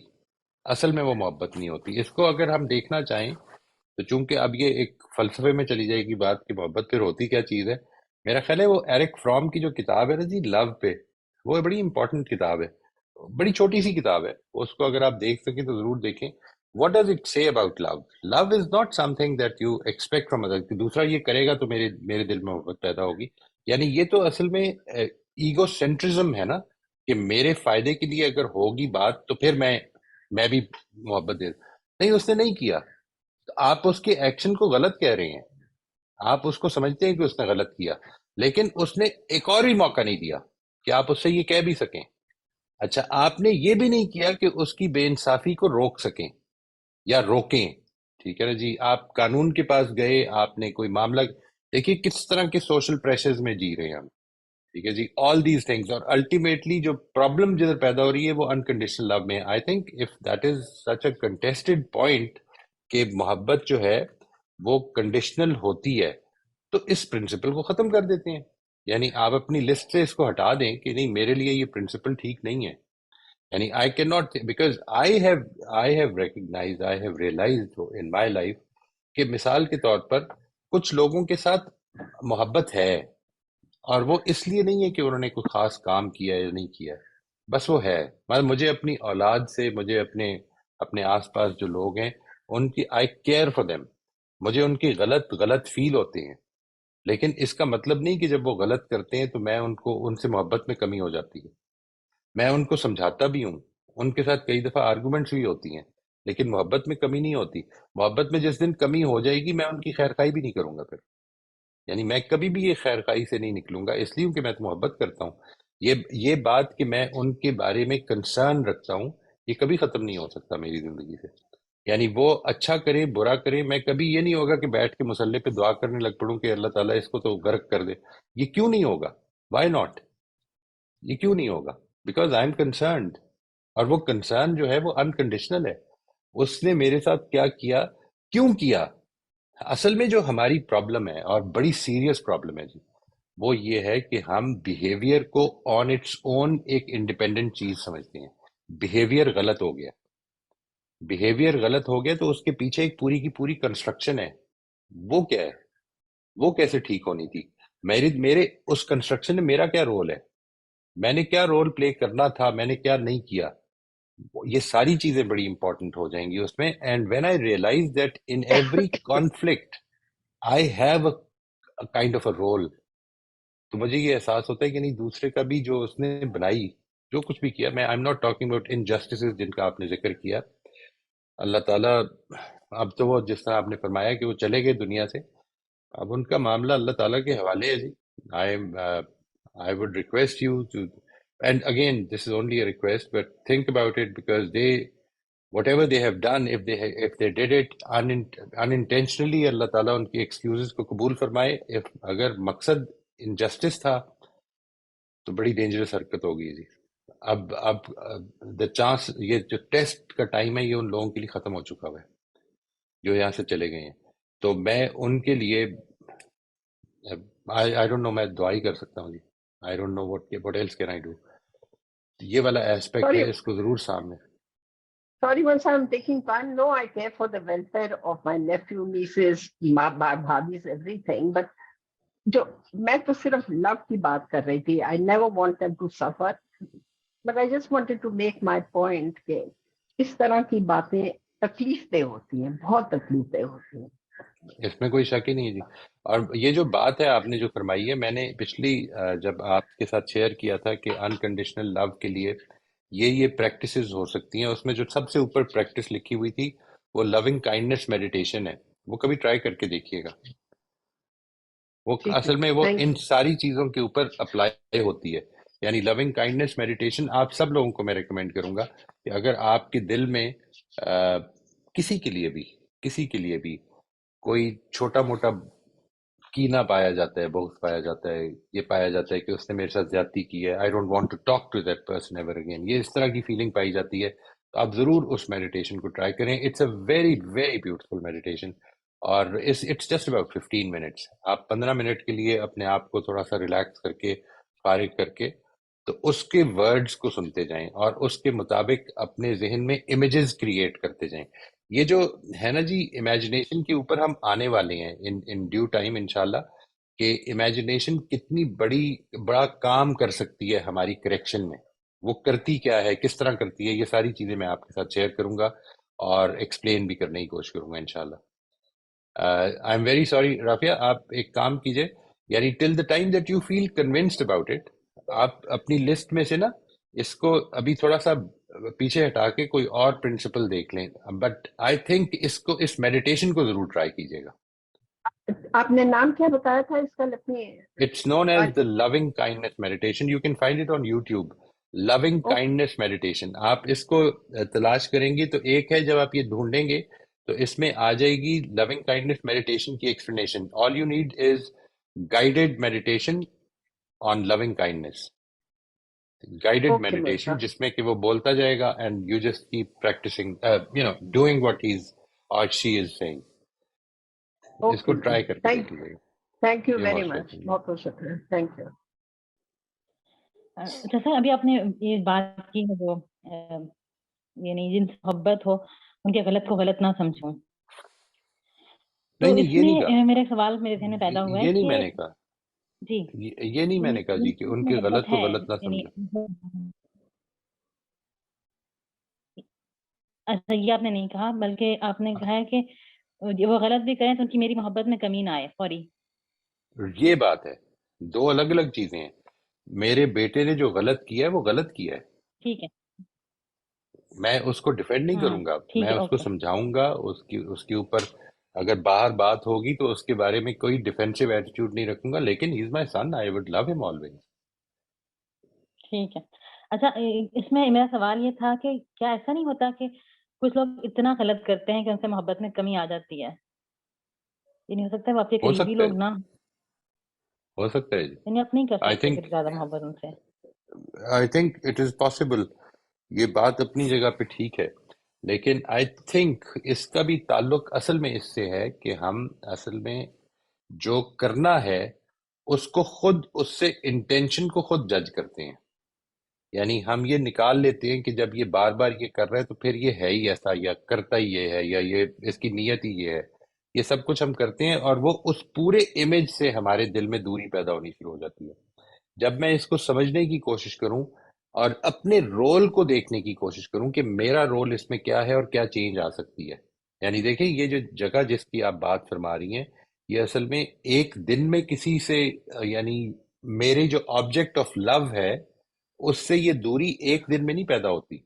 اصل میں وہ محبت نہیں ہوتی. اس کو اگر ہم دیکھنا چاہیں تو چونکہ اب یہ ایک فلسفے میں چلی جائے گی بات کہ محبت پھر ہوتی کیا چیز ہے. میرا خیال ہے وہ ایرک فرام کی جو کتاب ہے نا جی لو پہ, وہ بڑی امپورٹنٹ کتاب ہے. بڑی چھوٹی سی کتاب ہے. اس کو اگر آپ دیکھ سکیں تو ضرور دیکھیں. What does it say about love? Love is not something that you expect from other, کہ دوسرا یہ کرے گا تو میرے دل میں محبت پیدا ہوگی. یعنی یہ تو اصل میں ایگو سینٹرزم ہے نا, کہ میرے فائدے کے لیے اگر ہوگی بات تو پھر میں بھی محبت دے. نہیں, اس نے نہیں کیا. تو آپ اس کے ایکشن کو غلط کہہ رہے ہیں. آپ اس کو سمجھتے ہیں کہ اس نے غلط کیا, لیکن اس نے ایک اور بھی موقع نہیں دیا کہ آپ اس سے یہ کہہ بھی سکیں. اچھا, آپ نے یہ بھی نہیں کیا کہ اس کی بے انصافی کو روک سکیں یا روکیں. ٹھیک ہے نا جی, آپ قانون کے پاس گئے, آپ نے کوئی معاملہ, دیکھیے کس طرح کے سوشل پریشرز میں جی رہے ہیں ہم. ٹھیک ہے جی, آل دیز تھنگز. اور الٹیمیٹلی جو پرابلم جدھر پیدا ہو رہی ہے وہ انکنڈیشنل لو میں. I think if that is such a contested point کہ محبت جو ہے وہ کنڈیشنل ہوتی ہے, تو اس پرنسپل کو ختم کر دیتے ہیں. یعنی آپ اپنی لسٹ سے اس کو ہٹا دیں کہ نہیں, میرے لیے یہ پرنسپل ٹھیک نہیں ہے. یعنی I cannot, because I have recognized, I have realized in my life کہ مثال کے طور پر کچھ لوگوں کے ساتھ محبت ہے, اور وہ اس لیے نہیں ہے کہ انہوں نے کوئی خاص کام کیا یا نہیں کیا, بس وہ ہے. مجھے اپنی اولاد سے, مجھے اپنے آس پاس جو لوگ ہیں ان کی I care for them, مجھے ان کی غلط فیل ہوتے ہیں. لیکن اس کا مطلب نہیں کہ جب وہ غلط کرتے ہیں تو میں ان سے محبت میں کمی ہو جاتی ہے. میں ان کو سمجھاتا بھی ہوں, ان کے ساتھ کئی دفعہ آرگومنٹس بھی ہوتی ہیں, لیکن محبت میں کمی نہیں ہوتی. محبت میں جس دن کمی ہو جائے گی میں ان کی خیر خواہی بھی نہیں کروں گا پھر. یعنی میں کبھی بھی یہ خیر خواہی سے نہیں نکلوں گا, اس لیے کہ میں تو محبت کرتا ہوں. یہ بات کہ میں ان کے بارے میں کنسرن رکھتا ہوں, یہ کبھی ختم نہیں ہو سکتا میری زندگی سے. یعنی وہ اچھا کرے برا کرے, میں کبھی یہ نہیں ہوگا کہ بیٹھ کے مصلے پہ دعا کرنے لگ پڑوں کہ اللہ تعالیٰ اس کو تو غرق کر دے. یہ کیوں نہیں ہوگا؟ Why not? یہ کیوں نہیں ہوگا؟ Because I am concerned. اور وہ کنسرن جو ہے وہ انکنڈیشنل ہے. اس نے میرے ساتھ کیا کیا, کیوں کیا. اصل میں جو ہماری پرابلم ہے, اور بڑی سیریس پرابلم ہے جی, وہ یہ ہے کہ ہم بیہیویئر کو آن اٹس اون ایک انڈیپینڈنٹ چیز سمجھتے ہیں. بیہیویئر غلط ہو گیا, بیہیویئر غلط ہو گیا تو اس کے پیچھے ایک پوری کی پوری کنسٹرکشن ہے. وہ کیا ہے, وہ کیسے ٹھیک ہونی تھی. میرے اس کنسٹرکشن میں میرا کیا رول ہے, میں نے کیا رول پلے کرنا تھا, میں نے کیا نہیں کیا. یہ ساری چیزیں بڑی امپورٹنٹ ہو جائیں گی اس میں. And when I realise that in every conflict I have a kind of a role, تو مجھے یہ احساس ہوتا ہے کہ نہیں, دوسرے کا بھی جو اس نے بنائی, جو کچھ بھی کیا, میں I am not talking about injustices جن کا آپ نے ذکر کیا. اللہ تعالیٰ, اب تو وہ جس طرح آپ نے فرمایا کہ وہ چلے گئے دنیا سے, اب ان کا معاملہ اللہ تعالیٰ کے حوالے ہے جی. I would request you to, and again, this is only a request, but think about it, because whatever they have done, if they did it unintentionally, اللہ تعالیٰ ان کی excuses کو قبول فرمائے. اگر مقصد injustice تھا تو بڑی ڈینجرس حرکت ہوگی جی. اب دا چانس، یہ جو ٹیسٹ کا ٹائم ہے یہ ان لوگوں کے لیے ختم ہو چکا ہوا ہے جو یہاں سے چلے گئے ہیں. تو میں ان کے لیے I don't know، میں دعائی کر سکتا ہوں جی. I don't know what else can I do. یہ والا ایسپیکٹ ہے، اس کو ضرور سامنے. Sorry, once I'm taking time. No, I care for the welfare of my nephew, nieces, bhabis, everything. But جو میں تو صرف لو کی بات کر رہی تھی. I never want them to suffer. But I just wanted to make my point کہ اس طرح کی باتیں تکلیف دہ ہوتی ہیں، بہت تکلیف دہ ہوتی ہیں. اس میں کوئی شک ہی نہیں ہے جی. اور یہ جو بات ہے آپ نے جو فرمائی ہے، میں نے پچھلی جب آپ کے ساتھ شیئر کیا تھا کہ انکنڈیشنل لو کے لیے یہ پریکٹسز ہو سکتی ہیں. اس میں جو سب سے اوپر پریکٹس لکھی ہوئی تھی وہ لونگ کائنڈنس میڈیٹیشن ہے. وہ کبھی ٹرائی کر کے دیکھیے گا. وہ اصل میں وہ ان ساری چیزوں کے اوپر اپلائی ہوتی ہے. یعنی لونگ کائنڈنس میڈیٹیشن آپ سب لوگوں کو میں ریکمینڈ کروں گا کہ اگر آپ کے دل میں کسی کے لیے بھی کوئی چھوٹا موٹا کینہ پایا جاتا ہے، بغض پایا جاتا ہے، یہ پایا جاتا ہے کہ اس نے میرے ساتھ زیادتی کی ہے، I don't want to talk to that person ever again, یہ اس طرح کی فیلنگ پائی جاتی ہے، تو آپ ضرور اس میڈیٹیشن کو ٹرائی کریں. It's a very very beautiful meditation. اور اٹس جسٹ اباؤٹ 15 منٹس. آپ 15 منٹ کے لیے اپنے آپ کو تھوڑا سا ریلیکس کر کے، فارغ کر کے، تو اس کے ورڈز کو سنتے جائیں اور اس کے مطابق اپنے ذہن میں امیجز کریٹ کرتے جائیں. یہ جو ہے نا جی، امیجنیشن کے اوپر ہم آنے والے ہیں ان ڈیو ٹائم انشاءاللہ، کہ امیجنیشن کتنی بڑا کام کر سکتی ہے ہماری کریکشن میں. وہ کرتی کیا ہے، کس طرح کرتی ہے، یہ ساری چیزیں میں آپ کے ساتھ شیئر کروں گا اور ایکسپلین بھی کرنے کی کوشش کروں گا انشاءاللہ. I am very sorry Rafia, آپ ایک کام کیجئے، یعنی till the time that you feel convinced about it, آپ اپنی لسٹ میں سے نا اس کو ابھی تھوڑا سا پیچھے ہٹا کے کوئی اور پرنسپل دیکھ لیں. بٹ آئی تھنک اس میڈیٹیشن کو ضرور ٹرائی کیجیے گا. آپ نے نام کیا بتایا تھا اس کا؟ It's known as the loving kindness meditation. You can find it on YouTube. loving kindness meditation. آپ اس کو تلاش کریں گے تو ایک ہے، جب آپ یہ ڈھونڈیں گے تو اس میں آ جائے گی loving kindness meditation کی explanation. All you need is guided meditation on loving kindness. Guided meditation جس میں کہ وہ بولتا جائے گا and you just keep practicing, doing what he's or she is saying. اس کو ٹرائی کر کے دیکھیے. تھینک یو ویری مچ، بہت بہت شکریہ. Thank you. اچھا سر، ابھی آپ نے یہ بات کی ہے جو یعنی جن سے محبت ہو ان کے غلط کو غلط نہ سمجھوں، تو اس میں میرا سوال میرے ذہن میں پیدا ہوا ہے یہ نہیں میں نے کہا جی، یہ نہیں میں نے کہا جی کہ ان کے غلط کو غلط نہ سمجھو. اچھا، یہ آپ نے نہیں کہا، بلکہ آپ نے کہا ہے کہ وہ غلط بھی کریں تو ان کی میری محبت میں کمی نہ آئے فوری. یہ بات ہے، دو الگ الگ چیزیں ہیں. میرے بیٹے نے جو غلط کیا ہے وہ غلط کیا ہے، ٹھیک ہے، میں اس کو ڈیفینڈ نہیں کروں گا، میں اس کو سمجھاؤں گا. اس کے اوپر اگر باہر بات ہوگی تو اس کے بارے میں کوئی ڈیفینسو ایٹیٹیوڈ نہیں رکھوں گا، لیکن ہی از مائی سن، آئی وڈ لو ہم آلویز. ٹھیک ہے. اچھا، اس میں میرا سوال یہ تھا کہ کیا ایسا نہیں ہوتا کہ کچھ لوگ اتنا غلط کرتے ہیں کہ ان سے محبت میں کمی آ جاتی ہے؟ یہ نہیں ہو سکتا وہ آپ کے قریبی لوگ نہ ہو سکتا ہے جی، یعنی آپ نہیں کر سکتے پھر زیادہ محبت ان سے؟ I think it is possible. یہ بات اپنی جگہ پہ ٹھیک ہے، لیکن آئی تھنک اس کا بھی تعلق اصل میں اس سے ہے کہ ہم اصل میں جو کرنا ہے اس کو خود، اس سے انٹینشن کو خود جج کرتے ہیں. یعنی ہم یہ نکال لیتے ہیں کہ جب یہ بار بار یہ کر رہا ہے تو پھر یہ ہے ہی ایسا، یا کرتا ہی یہ ہے، یا یہ اس کی نیت ہی یہ ہے. یہ سب کچھ ہم کرتے ہیں اور وہ اس پورے امیج سے ہمارے دل میں دوری پیدا ہونی شروع ہو جاتی ہے. جب میں اس کو سمجھنے کی کوشش کروں اور اپنے رول کو دیکھنے کی کوشش کروں کہ میرا رول اس میں کیا ہے اور کیا چینج آ سکتی ہے. یعنی دیکھیں، یہ جو جگہ جس کی آپ بات فرما رہی ہیں، یہ اصل میں ایک دن میں کسی سے، یعنی میرے جو آبجیکٹ آف لو ہے اس سے یہ دوری ایک دن میں نہیں پیدا ہوتی.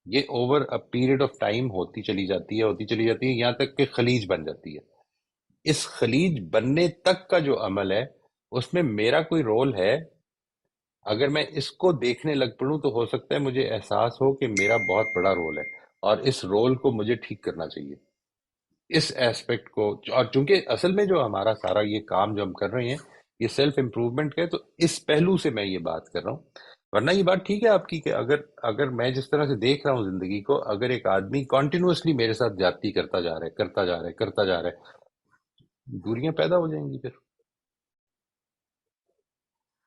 یہ over a period of time ہوتی چلی جاتی ہے یہاں تک کہ خلیج بن جاتی ہے. اس خلیج بننے تک کا جو عمل ہے اس میں میرا کوئی رول ہے. اگر میں اس کو دیکھنے لگ پڑوں تو ہو سکتا ہے مجھے احساس ہو کہ میرا بہت بڑا رول ہے، اور اس رول کو مجھے ٹھیک کرنا چاہیے، اس ایسپیکٹ کو. اور چونکہ اصل میں جو ہمارا سارا یہ کام جو ہم کر رہے ہیں یہ سیلف امپروومنٹ کا ہے، تو اس پہلو سے میں یہ بات کر رہا ہوں. ورنہ یہ بات ٹھیک ہے آپ کی کہ اگر میں جس طرح سے دیکھ رہا ہوں زندگی کو، اگر ایک آدمی کنٹینیوسلی میرے ساتھ زیادتی کرتا جا رہا ہے دوریاں پیدا ہو جائیں گی پھر.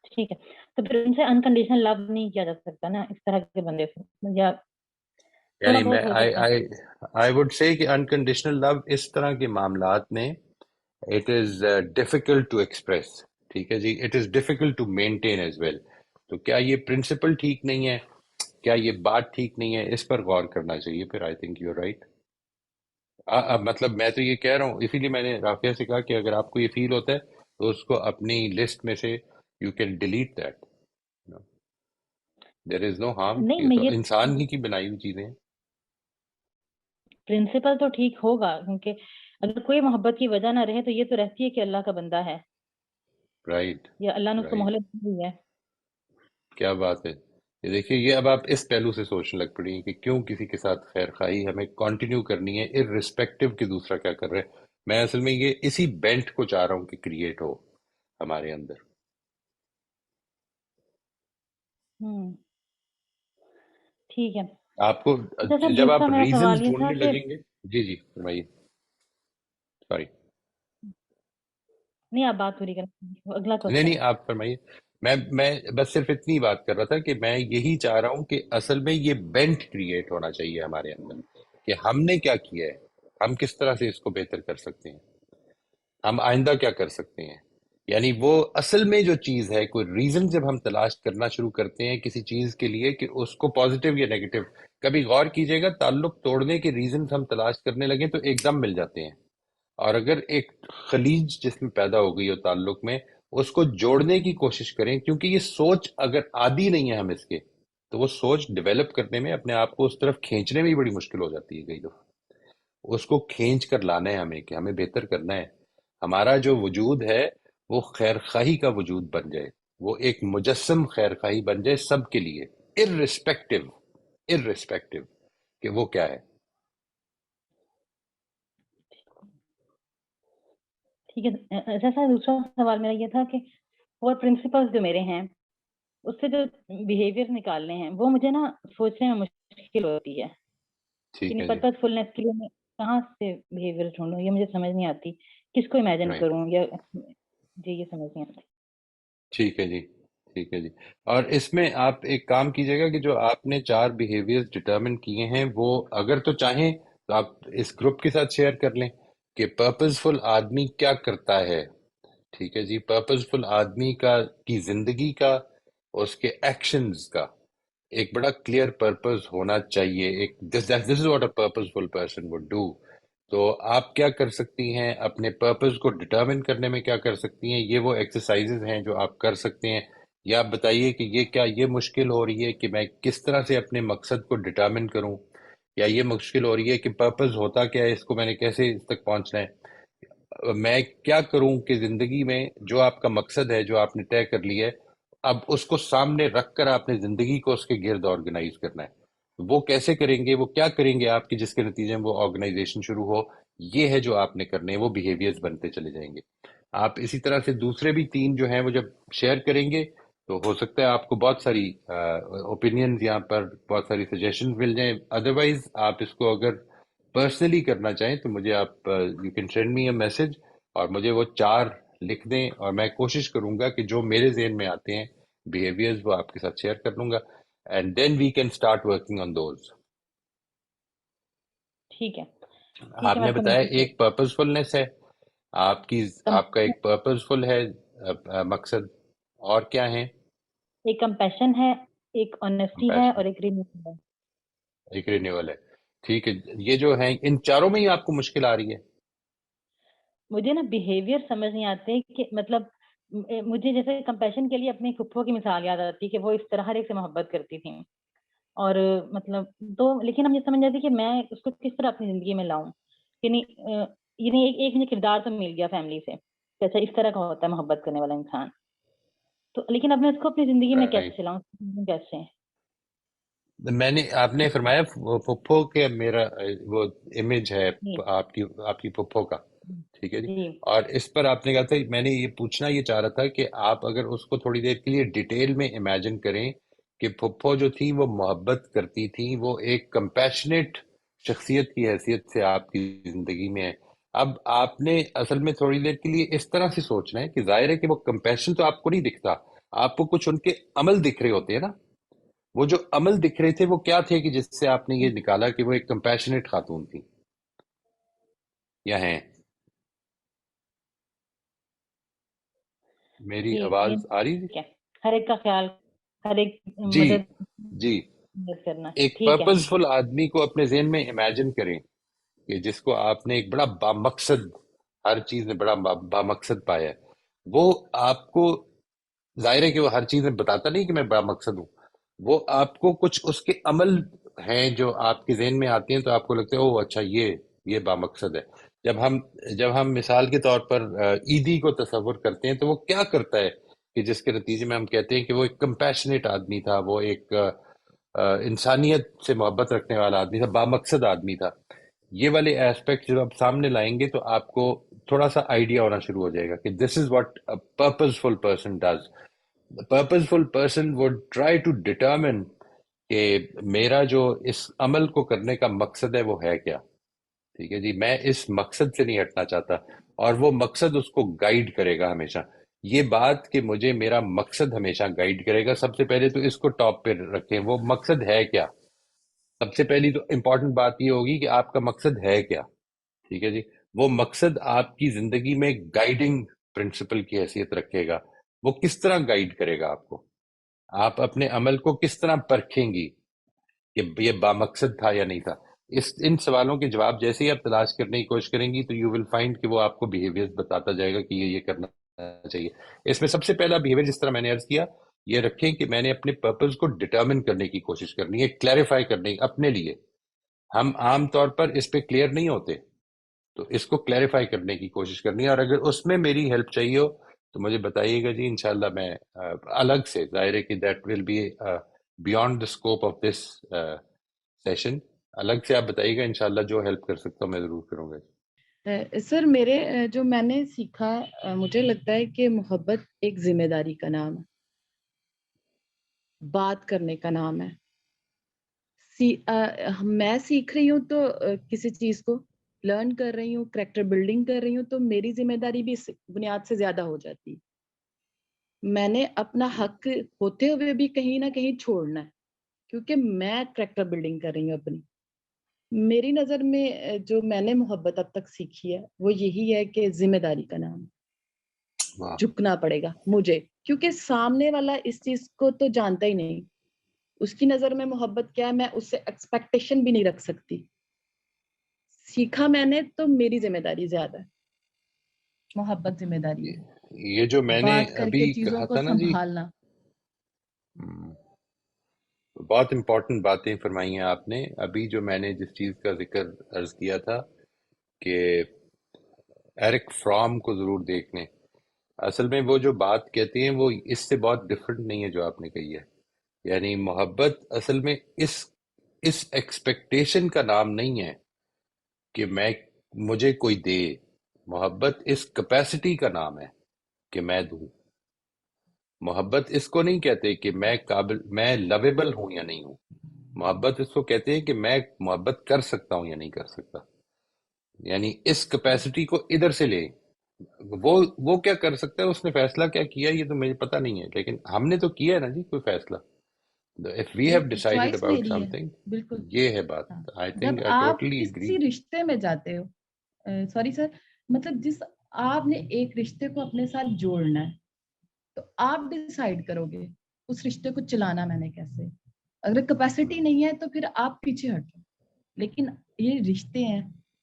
ٹھیک ہے، تو پھر ان سے انکنڈیشنل لو نہیں کیا جا سکتا نا اس طرح کے بندے سے، یا تھوڑا یعنی میں بہت ہو سکتا ہے؟ آئی وڈ سے کہ انکنڈیشنل لو اس طرح کے معاملات میں it is difficult to express. ٹھیک ہے جی، it is difficult to maintain as well. تو کیا یہ پرنسپل ٹھیک نہیں ہے، کیا یہ بات ٹھیک نہیں ہے، اس پر غور کرنا چاہیے پھر. I think you right. مطلب میں تو یہ کہہ رہا ہوں، اسی لیے میں نے رافیہ سے کہا کہ اگر آپ کو یہ فیل ہوتا ہے تو اس کو اپنی لسٹ میں سے you can delete that. There is no harm. نہیں، یہ میں تو یہ انسان ہی کی بنائی ہوئی چیزیں ہیں. پرنسپل تو ٹھیک ہوگا، کیونکہ اگر کوئی محبت کی وجہ نہ رہے تو یہ تو رہتی ہے کہ اللہ کا بندہ ہے، رائٹ یا اللہ نے اس کو رائٹ. مہلت دی ہوئی ہے. کیا بات ہے. یہ دیکھیے، یہ اب آپ اس پہلو سے سوچنے لگ پڑی ہیں کہ کیوں کسی کے ساتھ خیر خواہی ہمیں کنٹینیو کرنی ہے ارریسپیکٹو کہ دوسرا کیا کر رہا ہے. میں اصل میں یہ اسی بینٹ کو چاہ رہا ہوں کہ کریٹ ہو ہمارے اندر. ٹھیک ہے. آپ کو اچھا سر، جب دوسرا آپ میرا ریزنز سوال یہ تھا ڈھونڈنے کہ لگیں گے. جی جی فرمائیے. سوری. نہیں، آپ بات پوری کریں، اگلا نہیں کوشچن نہیں، ہے. آپ فرمائیے. میں بس صرف اتنی بات کر رہا تھا کہ میں یہی چاہ رہا ہوں کہ اصل میں یہ بینٹ کریٹ ہونا چاہیے ہمارے اندر کہ ہم نے کیا کیا ہے، ہم کس طرح سے اس کو بہتر کر سکتے ہیں، ہم آئندہ کیا کر سکتے ہیں. یعنی وہ اصل میں جو چیز ہے، کوئی ریزن جب ہم تلاش کرنا شروع کرتے ہیں کسی چیز کے لیے کہ اس کو پازیٹیو یا نیگیٹو، کبھی غور کیجئے گا تعلق توڑنے کے ریزنز ہم تلاش کرنے لگیں تو ایک دم مل جاتے ہیں. اور اگر ایک خلیج جس میں پیدا ہو گئی ہو تعلق میں، اس کو جوڑنے کی کوشش کریں، کیونکہ یہ سوچ اگر عادی نہیں ہے ہم اس کے، تو وہ سوچ ڈیولپ کرنے میں اپنے آپ کو اس طرف کھینچنے میں ہی بڑی مشکل ہو جاتی ہے کئی دفعہ. اس کو کھینچ کر لانا ہے ہمیں کہ ہمیں بہتر کرنا ہے. ہمارا جو وجود ہے وہ خیر خواہی کا وجود بن جائے، وہ ایک مجسم خیر خواہی بن جائے سب کے لیے، ارریسپیکٹو کہ وہ کیا ہے. ٹھیک ہے. ایسا دوسرا سوال میرا یہ تھا کہ وہ پرنسپلز جو میرے ہیں اس سے جو بیہیویئر نکالنے ہیں وہ مجھے نا سوچنے میں مشکل ہوتی ہے. ٹھیک یعنی ہے جی. پرپز فلنس کے لیے میں کہاں سے بیہیویئر ڈھونڈوں، یہ مجھے سمجھ نہیں آتی. کس کو امیجن رائٹ. کروں، یا جی یہ سمجھ نہیں آتی. ٹھیک ہے جی. ٹھیک ہے جی. اور اس میں آپ ایک کام کیجیے گا کہ جو آپ نے 4 بیہیویئر ڈٹرمن کیے ہیں وہ اگر تو چاہیں تو آپ اس گروپ کے ساتھ شیئر کر لیں کہ پرپز فل آدمی کیا کرتا ہے. ٹھیک ہے جی. پرپز فل آدمی کی زندگی کا، اس کے ایکشنز کا ایک بڑا کلیئر پرپز ہونا چاہیے. ایک this is what a purposeful person would do. تو آپ کیا کر سکتی ہیں اپنے پرپز کو ڈٹرمن کرنے میں، کیا کر سکتی ہیں؟ یہ وہ ایکسرسائزز ہیں جو آپ کر سکتے ہیں. یا آپ بتائیے کہ یہ مشکل ہو رہی ہے کہ میں کس طرح سے اپنے مقصد کو ڈٹرمن کروں، یا یہ مشکل ہو رہی ہے کہ پرپز ہوتا کیا ہے، اس کو میں نے کیسے اس تک پہنچنا ہے، میں کیا کروں کہ زندگی میں جو آپ کا مقصد ہے جو آپ نے طے کر لیا ہے، اب اس کو سامنے رکھ کر آپ نے زندگی کو اس کے گرد آرگنائز کرنا ہے. وہ کیسے کریں گے، وہ کیا کریں گے آپ کی جس کے نتیجے میں وہ آرگنائزیشن شروع ہو. یہ ہے جو آپ نے کرنے ہیں، وہ بیہیویئرز بنتے چلے جائیں گے. آپ اسی طرح سے دوسرے بھی 3 جو ہیں وہ جب شیئر کریں گے تو ہو سکتا ہے آپ کو بہت ساری اوپینینز یہاں پر، بہت ساری سجیشنز مل جائیں. ادروائز آپ اس کو اگر پرسنلی کرنا چاہیں تو مجھے آپ you can send me a message اور مجھے وہ 4 لکھ دیں، اور میں کوشش کروں گا کہ جو میرے ذہن میں آتے ہیں بیہیویئرز وہ آپ کے ساتھ شیئر کر لوں گا. And then we can start working on those. ٹھیک ہے. آپ نے بتایا ایک پرپز فلنس ہے آپ کا ایک پرپز فل ہے مقصد، اور کیا ہے؟ ایک کمپیشن ہے، ایک آنیسٹی ہے، اور ایک رینیول ہے. ایک رینیول ہے. ٹھیک ہے. یہ جو ہیں ان چاروں میں ہی آپ کو مشکل آ رہی ہے؟ مجھے نا بیہیویئر سمجھ نہیں آتے کہ مطلب مجھے جیسے کمپیشن کے لیے اپنی پھپھو کی مثال یاد آتی کہ وہ اس طرح ہر ایک سے محبت کرتی تھیں، اور مطلب تو لیکن ہم یہ سمجھ جاتی کہ میں اس کو کس طرح اپنی زندگی میں لاؤں. یعنی ایک مجھے کردار تو مل گیا فیملی سے، جیسے اس طرح کا ہوتا ہے محبت کرنے والا انسان، تو لیکن اب میں اس کو اپنی زندگی میں کیسے لاؤں، کیسے؟ میں نے آپ نے فرمایا پھپھو کے میرا وہ امیج ہے جی آپ کی پھپھو کا، ٹھیک ہے جی. جی اور اس پر آپ نے کہا تھا، میں نے یہ پوچھنا یہ چاہ رہا تھا کہ آپ اگر اس کو تھوڑی دیر کے لیے ڈیٹیل میں امیجن کریں کہ پھپھو جو تھی وہ محبت کرتی تھی، وہ ایک کمپیشنیٹ شخصیت کی حیثیت سے آپ کی زندگی میں ہے. اب آپ نے اصل میں تھوڑی دیر کے لیے اس طرح سے سوچنا ہے کہ ظاہر ہے کہ وہ کمپیشن تو آپ کو نہیں دکھتا، آپ کو کچھ ان کے عمل دکھ رہے ہوتے ہیں نا. وہ جو عمل دکھ رہے تھے وہ کیا تھے کہ جس سے آپ نے یہ نکالا کہ وہ ایک کمپیشنیٹ خاتون تھی یا ہیں؟ میری جی آواز آ رہی تھی؟ ٹھیک ہے، ہر ایک کا خیال، ہر ایک جی جی. مدد کرنا، ایک ٹھیک ہے. پرپز فل آدمی کو اپنے ذہن میں امیجن کریں کہ جس کو آپ نے ایک بڑا بامقصد، ہر چیز میں بڑا بامقصد پایا ہے. وہ آپ کو ظاہر ہے کہ وہ ہر چیز میں بتاتا نہیں کہ میں بامقصد ہوں، وہ آپ کو کچھ اس کے عمل ہیں جو آپ کے ذہن میں آتے ہیں تو آپ کو لگتا ہے او اچھا یہ بامقصد ہے. جب ہم مثال کے طور پر عیدی کو تصور کرتے ہیں تو وہ کیا کرتا ہے کہ جس کے نتیجے میں ہم کہتے ہیں کہ وہ ایک کمپیشنیٹ آدمی تھا، وہ ایک انسانیت سے محبت رکھنے والا آدمی تھا، بامقصد آدمی تھا. یہ والے ایسپیکٹ جب آپ سامنے لائیں گے تو آپ کو تھوڑا سا آئیڈیا ہونا شروع ہو جائے گا کہ this is what purposeful person does. Purposeful person would try to determine کہ میرا جو اس عمل کو کرنے کا مقصد ہے وہ ہے کیا. ٹھیک ہے جی، میں اس مقصد سے نہیں ہٹنا چاہتا، اور وہ مقصد اس کو گائیڈ کرے گا ہمیشہ. یہ بات کہ مجھے میرا مقصد ہمیشہ گائیڈ کرے گا، سب سے پہلے تو اس کو ٹاپ پہ رکھیں. وہ مقصد ہے کیا؟ سب سے پہلی تو امپورٹنٹ بات یہ ہوگی کہ آپ کا مقصد ہے کیا. ٹھیک ہے جی. وہ مقصد آپ کی زندگی میں گائیڈنگ پرنسپل کی حیثیت رکھے گا. وہ کس طرح گائیڈ کرے گا آپ کو؟ آپ اپنے عمل کو کس طرح پرکھیں گی کہ یہ بامقصد تھا یا نہیں تھا؟ ان سوالوں کے جواب جیسے ہی آپ تلاش کرنے کی کوشش کریں گی تو یو ول فائنڈ کہ وہ آپ کو بیہیویئر بتاتا جائے گا کہ یہ کرنا چاہیے. اس میں سب سے پہلا بیہیویئر جس طرح میں نے عرض کیا، یہ رکھیں کہ میں نے اپنے پرپز کو ڈٹرمن کرنے کی کوشش کرنی ہے، کلیریفائی کرنے کی اپنے لیے. ہم عام طور پر اس پہ کلیئر نہیں ہوتے، تو اس کو کلیریفائی کرنے کی کوشش کرنی ہے. اور اگر اس میں میری ہیلپ چاہیے ہو تو مجھے بتائیے گا جی، انشاءاللہ میں الگ سے، ظاہر ہے کہ that will be beyond the scope of this session, الگ سے آپ بتائیے گا، انشاءاللہ جو ہیلپ کر سکتا ہوں میں ضرور کروں گا. سر میرے جو میں نے سیکھا، مجھے لگتا ہے کہ محبت ایک ذمہ داری کا نام ہے، بات کرنے کا نام ہے. میں سیکھ رہی ہوں تو کسی چیز کو لرن کر رہی ہوں، کریکٹر بلڈنگ کر رہی ہوں، تو میری ذمہ داری بھی اس بنیاد سے زیادہ ہو جاتی ہے. میں نے اپنا حق ہوتے ہوئے بھی کہیں نہ کہیں چھوڑنا ہے، کیونکہ میں کریکٹر بلڈنگ کر رہی ہوں اپنی. میری نظر میں جو میں نے محبت اب تک سیکھی ہے وہ یہی ہے کہ ذمہ داری کا نام ہے. جھکنا پڑے گا مجھے، کیونکہ سامنے والا اس چیز کو تو جانتا ہی نہیں. اس کی نظر میں محبت کیا ہے میں اس سے ایکسپیکٹیشن بھی نہیں رکھ سکتی. سیکھا میں نے تو میری ذمہ داری زیادہ ہے، محبت ذمہ داری ہے. یہ جو میں نے بات کر ابھی کے چیزوں کہا کو تھا نا جی، سنبھالنا. بہت امپورٹنٹ باتیں فرمائی ہیں آپ نے. ابھی جو میں نے جس چیز کا ذکر عرض کیا تھا کہ ایرک فرام کو ضرور دیکھ لیں، اصل میں وہ جو بات کہتے ہیں وہ اس سے بہت ڈفرینٹ نہیں ہے جو آپ نے کہی ہے. یعنی محبت اصل میں اس ایکسپیکٹیشن کا نام نہیں ہے کہ مجھے کوئی دے. محبت اس کیپیسٹی کا نام ہے کہ میں دوں. محبت اس کو نہیں کہتے کہ میں لویبل ہوں یا نہیں ہوں. محبت اس کو کہتے ہیں کہ میں محبت کر سکتا ہوں یا نہیں کر سکتا. یعنی اس کیپیسٹی کو ادھر سے لے. وہ کیا کر سکتا ہے، اس نے فیصلہ کیا کیا یہ تو مجھے پتہ نہیں ہے، لیکن ہم نے تو کیا ہے نا جی کوئی فیصلہ. If we have decided choice about میری ہے، something، بالکل. یہ ہے بات. I جب think I آپ totally agree. کسی رشتے میں جاتے ہو، سوری سر، مطلب آپ نے ایک رشتے کو اپنے ساتھ جوڑنا ہے تو آپ ڈیسائیڈ کرو گے اس رشتے کو چلانا میں نے کیسے. اگر کیپیسٹی نہیں ہے تو پھر آپ پیچھے ہٹو. لیکن یہ رشتے ہیں،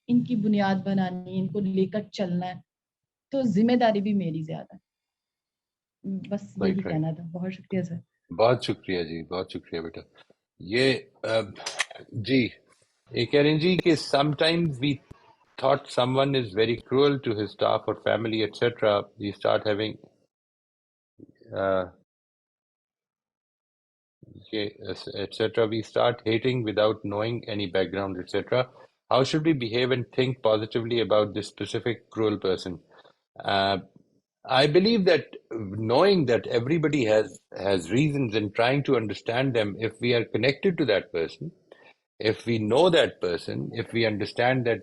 ان کی بنیاد بنانی، ان کو لے کر چلنا ہے، تو ذمہ داری بھی میری زیادہ ہے. بس یہی کہنا تھا. بہت شکریہ سر. بہت شکریہ جی، بہت شکریہ بیٹا. یہ جی یہ کہہ رہے ہیں جی کہ sometimes we thought someone is very cruel to his staff or family etc. We start having etc. We start hating without knowing any background, etc. How should we behave and think positively about this specific cruel person? Uh, I believe that knowing that everybody has reasons and trying to understand them, if we are connected to that person, if we know that person, if we understand that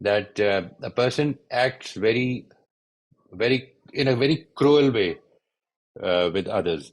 that a person acts very in a very cruel way with others.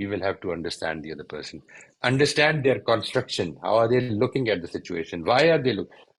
we will have to understand the other person, understand their construction, how are they looking at the situation, why are they look.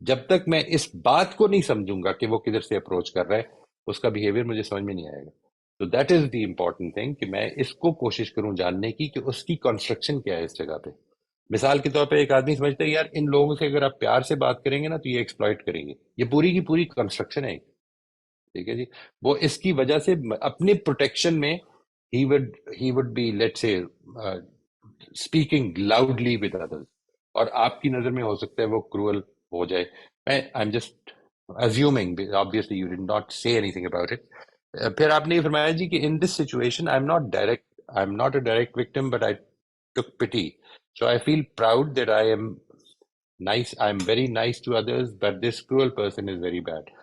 جب تک میں اس بات کو نہیں سمجھوں گا کہ وہ کدھر سے اپروچ کر رہا ہے اس کا بیہیویئر مجھے سمجھ میں نہیں آئے گا. تو that is the important thing کہ میں اس کو کوشش کروں جاننے کی کہ اس کی کنسٹرکشن کیا ہے اس جگہ پہ. مثال کے طور پہ ایک آدمی سمجھتا ہے یار ان لوگوں سے اگر آپ پیار سے بات کریں گے نا تو یہ ایکسپلائٹ کریں گے. یہ پوری کی پوری کنسٹرکشن ہے. ٹھیک ہے جی. وہ اس کی وجہ سے اپنے پروٹیکشن میں he would be let's say speaking loudly with others, اور آپ کی نظر میں ہو سکتا ہے وہ cruel ہو جائے. I'm just assuming, obviously you did not say anything about it. پھر آپ نے یہ فرمایا جی کہ in this situation I'm not a direct victim but I took pity, so I feel proud that I am nice, I'm very nice to others, but this cruel person is very bad.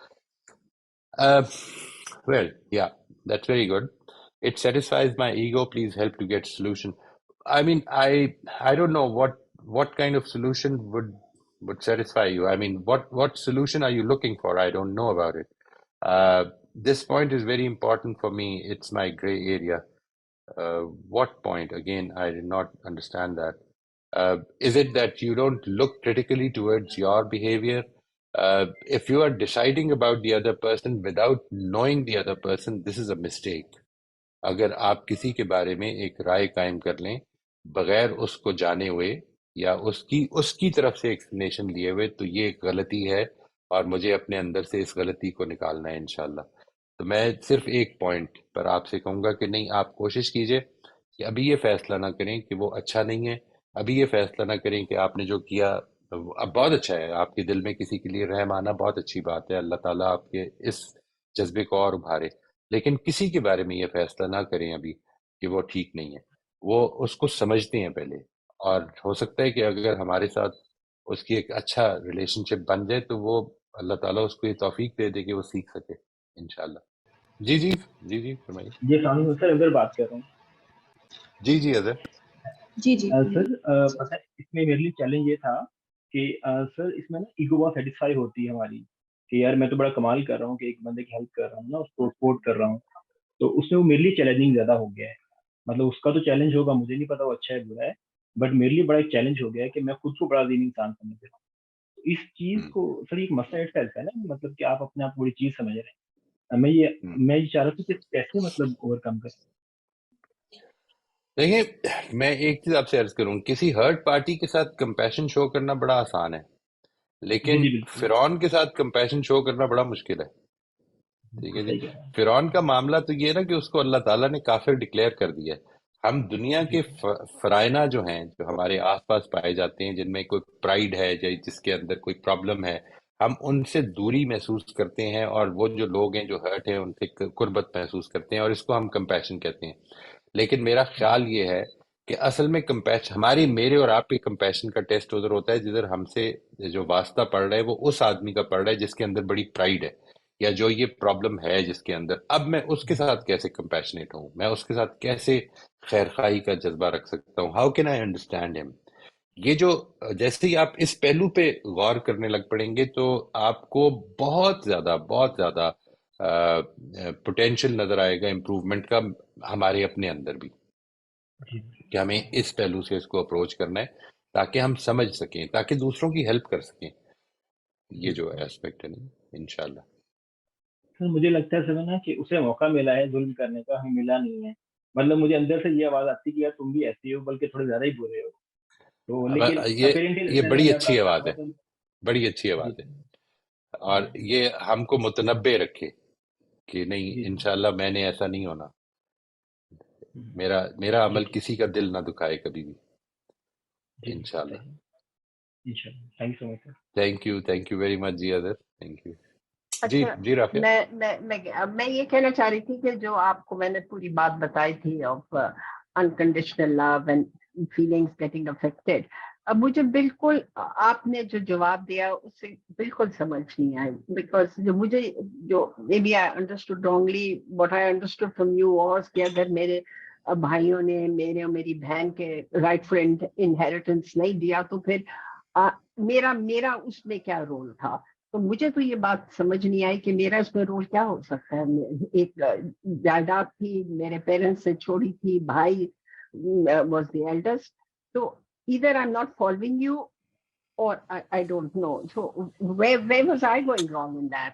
Well, yeah, that's very good. It satisfies my ego. Please help to get solution. I mean, I don't know what kind of solution would satisfy you. I mean, what solution are you looking for? I don't know about it. This point is very important for me. It's my gray area. What point? Again, I did not understand that. Is it that you don't look critically towards your behavior? If you are deciding about the other person without knowing the other person, this is a mistake. اگر آپ کسی کے بارے میں ایک رائے قائم کر لیں بغیر اس کو جانے ہوئے یا اس کی طرف سے ایکسپلینیشن لیے ہوئے تو یہ ایک غلطی ہے اور مجھے اپنے اندر سے اس غلطی کو نکالنا ہے انشاءاللہ. تو میں صرف ایک پوائنٹ پر آپ سے کہوں گا کہ نہیں، آپ کوشش کیجئے کہ ابھی یہ فیصلہ نہ کریں کہ وہ اچھا نہیں ہے، ابھی یہ فیصلہ نہ کریں کہ آپ نے جو کیا اب بہت اچھا ہے، آپ کے دل میں کسی کے لیے رحم آنا بہت اچھی بات ہے، اللہ تعالیٰ آپ کے اس جذبے کو اور ابھارے. لیکن کسی کے بارے میں یہ فیصلہ نہ کریں ابھی کہ وہ ٹھیک نہیں ہے. وہ اس کو سمجھتے ہیں پہلے، اور ہو سکتا ہے کہ اگر ہمارے ساتھ اس کی ایک اچھا ریلیشن شپ بن جائے تو وہ اللہ تعالیٰ اس کو یہ توفیق دے دے کہ وہ سیکھ سکے انشاءاللہ. جی جی جی جی فرمائیے. جی السلام علیکم سر، اگر بات کر رہا ہوں. جی جی اظہر. جی جی سر پتہ ہے اس میں میرے لیے چیلنج یہ تھا کہ سر اس میں نا ایگو بہت سیٹسفائی ہوتی ہے ہماری کہ یار میں تو بڑا کمال کر رہا ہوں کہ ایک بندے کی ہیلپ کر رہا ہوں نا، اس کو سپورٹ کر رہا ہوں. تو اس میں وہ میرے لیے چیلنجنگ زیادہ ہو گیا ہے. مطلب اس کا تو چیلنج ہوگا، مجھے نہیں پتا وہ اچھا ہے برا ہے، بٹ میرے لیے بڑا ایک چیلنج ہو گیا ہے کہ میں خود کو بڑا عظیم انسان سمجھ رہا ہوں. اس چیز کو سر ایک مسئلہ ایسا ہے نا، مطلب کہ آپ اپنے آپ کو بڑی چیز سمجھ رہے ہیں. میں یہ چاہ رہا تھا کہ کیسے مطلب اوور کم کریں. دیکھیں میں ایک چیز آپ سے عرض کروں، کسی ہرٹ پارٹی کے ساتھ کمپیشن شو کرنا بڑا آسان ہے، لیکن فرعون کے ساتھ کمپیشن شو کرنا بڑا مشکل ہے. ٹھیک ہے جی. فرعون کا معاملہ تو یہ ہے نا کہ اس کو اللہ تعالیٰ نے کافر ڈکلیئر کر دیا ہے. ہم دنیا کے فرائنا جو ہیں جو ہمارے آس پاس پائے جاتے ہیں، جن میں کوئی پرائیڈ ہے یا جس کے اندر کوئی پرابلم ہے، ہم ان سے دوری محسوس کرتے ہیں، اور وہ جو لوگ ہیں جو ہرٹ ہیں ان سے قربت محسوس کرتے ہیں، اور اس کو ہم کمپیشن کہتے ہیں. لیکن میرا خیال یہ ہے کہ اصل میں کمپیشن میرے اور آپ کے کمپیشن کا ٹیسٹ ادھر ہوتا ہے جدھر ہم سے جو واسطہ پڑ رہا ہے وہ اس آدمی کا پڑ رہا ہے جس کے اندر بڑی پرائیڈ ہے یا جو یہ پرابلم ہے جس کے اندر. اب میں اس کے ساتھ کیسے کمپیشنیٹ ہوں، میں اس کے ساتھ کیسے خیر خواہی کا جذبہ رکھ سکتا ہوں، ہاؤ کین آئی انڈرسٹینڈ ہم. یہ جو جیسے ہی آپ اس پہلو پہ غور کرنے لگ پڑیں گے تو آپ کو بہت زیادہ پوٹینشیل نظر آئے گا امپروومنٹ کا ہمارے اپنے اندر بھی، کہ ہمیں اس پہلو سے اس کو اپروچ کرنا ہے تاکہ ہم سمجھ سکیں، تاکہ دوسروں کی ہیلپ کر سکیں. یہ جو ایسپیکٹ ہے نا انشاءاللہ. سر مجھے لگتا ہے سر نا کہ اسے موقع ملا ہے ظلم کرنے کا، ہمیں ملا نہیں ہے. مطلب مجھے اندر سے یہ آواز آتی کہ یار تم بھی ایسے ہو، بلکہ تھوڑے زیادہ ہی برے ہو. تو لیکن یہ بڑی اچھی آواز ہے، بڑی اچھی آواز ہے، اور یہ ہم کو متنبع رکھے کہ نہیں انشاءاللہ میں نے ایسا نہیں ہونا، میرا عمل کسی کا دل نہ دکھائے کبھی بھی انشاءاللہ. تھینک یو ویری مچ جی اظہر، تھینک یو. جی جی رافیہ. میں یہ کہنا چاہ رہی تھی کہ جو آپ کو میں نے پوری بات بتائی تھی of unconditional love and feelings getting affected, اب مجھے بالکل آپ نے جو جواب دیا اس سے بالکل سمجھ نہیں آئی، بیکاز جو maybe I understood wrongly, what I understood from you was کہ اگر میرے بھائیوں نے میرے اور میری بہن کے رائٹ فرینڈ انہیریٹنس نہیں دیا تو پھر میرا اس میں کیا رول تھا. تو مجھے تو یہ بات سمجھ نہیں آئی کہ میرا اس میں رول کیا ہو سکتا ہے. ایک جائیداد تھی میرے پیرنٹس نے چھوڑی تھی، بھائی واز دی ایلڈسٹ. تو either I'm not following you or I don't know. So where was I going wrong in that?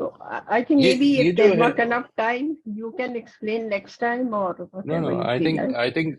So I think maybe if there's not enough time, you can explain next time or whatever. No, I think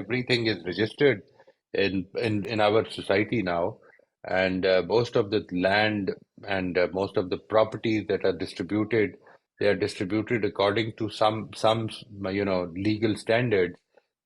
everything is registered in our society now, and most of the land and most of the properties that are distributed, they are distributed according to some legal standards.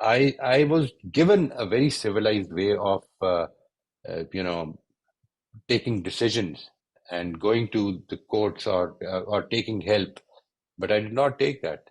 I was given a very civilized way of taking decisions and going to the courts or taking help, but I did not take that.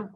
to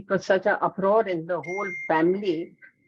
it was such an uproar in the whole family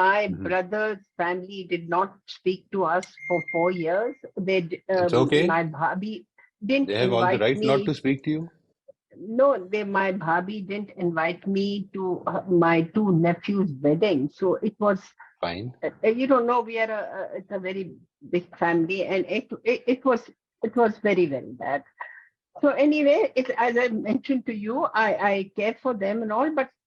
my brother's family did not speak to us for 4 years. It's okay. My bhabhi didn't They have all the right not to speak to you. No, my bhabhi didn't invite me to my 2 nephews' wedding. So it was fine. You don't know, we are it's a very big family, and it was very, very bad. So anyway, as I mentioned to you, I care for them and all, but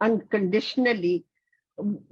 unconditionally,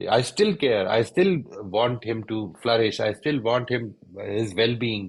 I still care. I still want him to flourish. I still want his well-being.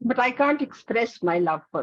But I can't express my love for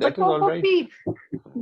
That is all right.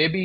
maybe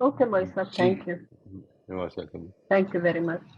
Okay, my sir. Thank you. Thank you very much.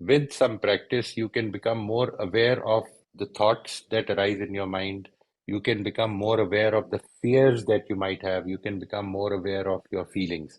with some practice you can become more aware of the thoughts that arise in your mind. You can become more aware of the fears that you might have. You can become more aware of your feelings.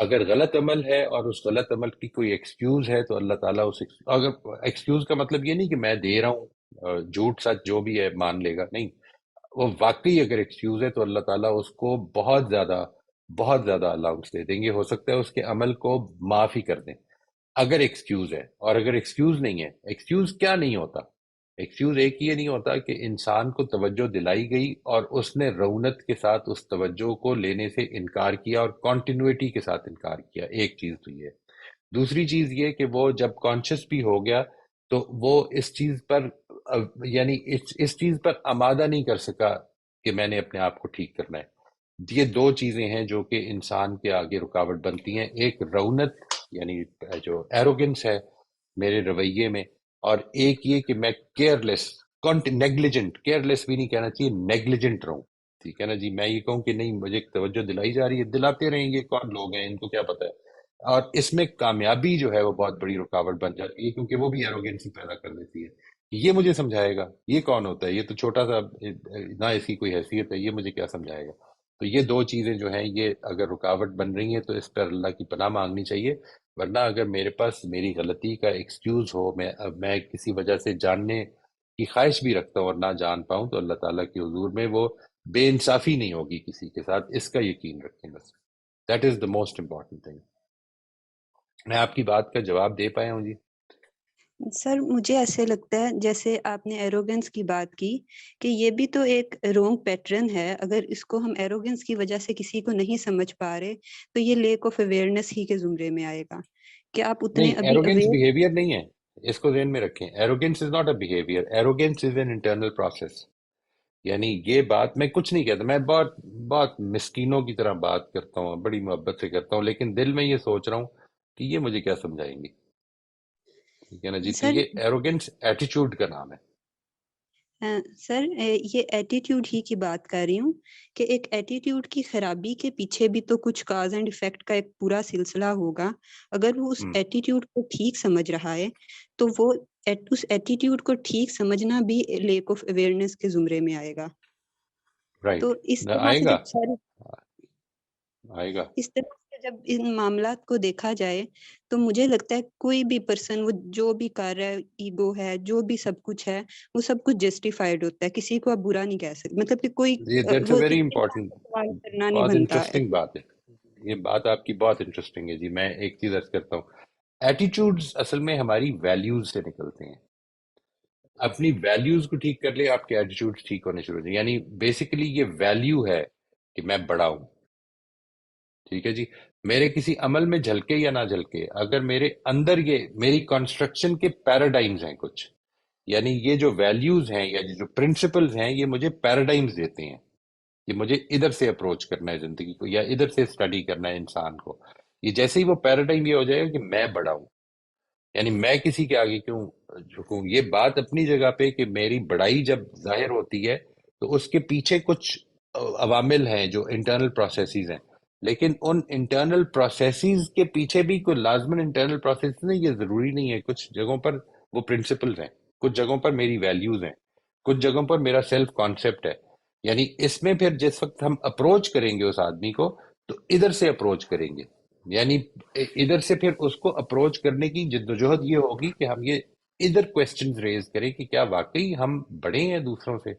اگر غلط عمل ہے اور اس غلط عمل کی کوئی excuse ہے تو اللہ تعالیٰ اس اگر ایکسکیوز کا مطلب یہ نہیں کہ میں دے رہا ہوں جھوٹ سچ جو بھی ہے مان لے گا، نہیں، وہ واقعی اگر ایکسکیوز ہے تو اللہ تعالیٰ اس کو بہت زیادہ الاؤنس دے دیں گے، ہو سکتا ہے اس کے عمل کو معاف ہی کر دیں اگر ایکسکیوز ہے۔ اور اگر ایکسکیوز نہیں ہے، ایکسکیوز کیا نہیں ہوتا؟ ایکسکیوز ایک یہ نہیں ہوتا کہ انسان کو توجہ دلائی گئی اور اس نے رونت کے ساتھ اس توجہ کو لینے سے انکار کیا اور کنٹینیوٹی کے ساتھ انکار کیا، ایک چیز تو یہ ہے۔ دوسری چیز یہ کہ وہ جب کانشیس بھی ہو گیا تو وہ اس چیز پر یعنی اس چیز پر آمادہ نہیں کر سکا کہ میں نے اپنے آپ کو ٹھیک کرنا ہے۔ یہ دو چیزیں ہیں جو کہ انسان کے آگے رکاوٹ بنتی ہیں، ایک رونت یعنی جو ایروگنس ہے میرے رویے میں، اور ایک یہ کہ میں کیئرلیس نیگلیجنٹ، کیئرلیس بھی نہیں کہنا چاہیے، نیگلیجنٹ رہوں، ٹھیک ہے نا جی، میں یہ کہوں کہ نہیں مجھے توجہ دلائی جا رہی ہے، دلاتے رہیں گے، کون لوگ ہیں ان کو کیا پتہ ہے۔ اور اس میں کامیابی جو ہے وہ بہت بڑی رکاوٹ بن جاتی ہے کیونکہ وہ بھی ایروگینسی پیدا کر دیتی ہے، یہ مجھے سمجھائے گا، یہ کون ہوتا ہے، یہ تو چھوٹا سا، نہ اس کی کوئی حیثیت ہے، یہ مجھے کیا سمجھائے گا۔ تو یہ دو چیزیں جو ہیں یہ اگر رکاوٹ بن رہی ہیں تو اس پر اللہ کی پناہ مانگنی چاہیے، ورنہ اگر میرے پاس میری غلطی کا ایکسکیوز ہو، میں کسی وجہ سے جاننے کی خواہش بھی رکھتا ہوں اور نہ جان پاؤں، تو اللہ تعالیٰ کے حضور میں وہ بے انصافی نہیں ہوگی کسی کے ساتھ، اس کا یقین رکھیں بس، that is the most important thing. میں آپ کی بات کا جواب دے پایا ہوں جی؟ سر مجھے ایسے لگتا ہے جیسے آپ نے ایروگنس کی بات کی کہ یہ بھی تو ایک رونگ پیٹرن ہے، اگر اس کو ہم ایروگنس کی وجہ سے کسی کو نہیں سمجھ پا رہے تو یہ لیک آف اویئرنیس ہی کے زمرے میں آئے گا کہ آپ اتنے نہیں، ابھی ایروگینس اویئر۔ بیہیویئر نہیں ہے، اس کو ذہن میں رکھیں، arrogance is not a behaviour, arrogance is an internal process. یعنی یہ بات میں کچھ نہیں کہتا، میں بہت بہت مسکینوں کی طرح بات کرتا ہوں، بڑی محبت سے کرتا ہوں، لیکن دل میں یہ سوچ رہا ہوں کہ یہ مجھے کیا سمجھائیں گی، ٹھیک ہے نا جی۔ تو سر یہ ایروگینس ایٹیچیوڈ کا نام ہے۔ سر یہ ایٹیٹیوڈ ہی کی بات کر رہی ہوں کہ ایک ایٹیٹیوڈ کی خرابی کے پیچھے بھی تو کچھ کاز اینڈ ایفیکٹ کا ایک پورا سلسلہ ہوگا۔ اگر وہ اس ایٹیٹیوڈ کو ٹھیک سمجھ رہا ہے تو وہ اس ایٹیٹیوڈ کو ٹھیک سمجھنا بھی لیک آف اویئرنیس کے زمرے میں آئے گا۔ رائٹ، تو اس طرح آئے سے گا، جب ساری آئے گا۔ اس طرح سے جب ان معاملات کو دیکھا جائے تو مجھے لگتا ہے کوئی بھی پرسن وہ جو بھی کر رہا ہے، ایگو ہے، جو بھی سب کچھ ہے، وہ سب کچھ جسٹیفائڈ ہوتا ہے، کسی کو آپ برا نہیں کہہ سکتے، مطلب کہ کوئی یہ دیٹس اے وہ ویری اس کے امپورٹنٹ، ساتھ سوال کرنا نہیں بہت بنتا۔ انٹرسٹنگ بات ہے، یہ بات آپ کی بہت انٹرسٹنگ ہے جی۔ میں ایک چیز عرض کرتا ہوں، ایٹیٹیوڈز اصل میں ہماری ویلیوز سے نکلتے ہیں۔ اپنی ویلیوز کو ٹھیک کر لیں، آپ کے ایٹیٹیوڈز ٹھیک ہونے شروع ہو جائیں۔ یعنی بیسیکلی یہ ویلیو ہے کہ میں بڑا ہوں، ٹھیک ہے جی، میرے کسی عمل میں جھلکے یا نہ جھلکے، اگر میرے اندر یہ میری کنسٹرکشن کے پیراڈائمز ہیں کچھ، یعنی یہ جو ویلیوز ہیں یا جو پرنسپلز ہیں یہ مجھے پیراڈائمز دیتے ہیں کہ مجھے ادھر سے اپروچ کرنا ہے زندگی کو یا ادھر سے اسٹڈی کرنا ہے انسان کو۔ یہ جیسے ہی وہ پیراڈائم یہ ہو جائے گا کہ میں بڑا ہوں، یعنی میں کسی کے آگے کیوں جھکوں، یہ بات اپنی جگہ پہ کہ میری بڑائی جب ظاہر ہوتی ہے تو اس کے پیچھے کچھ عوامل ہیں جو انٹرنل پروسیسز ہیں، لیکن ان انٹرنل پروسیسز کے پیچھے بھی کوئی لازمن انٹرنل پروسیسز نہیں، یہ ضروری نہیں ہے، کچھ جگہوں پر وہ پرنسپلز ہیں، کچھ جگہوں پر میری ویلیوز ہیں، کچھ جگہوں پر میرا سیلف کانسیپٹ ہے۔ یعنی اس میں پھر جس وقت ہم اپروچ کریں گے اس آدمی کو تو ادھر سے اپروچ کریں گے، یعنی ادھر سے پھر اس کو اپروچ کرنے کی جدوجہد یہ ہوگی کہ ہم یہ ادھر کوسچنز ریز کریں کہ کیا واقعی ہم بڑے ہیں دوسروں سے،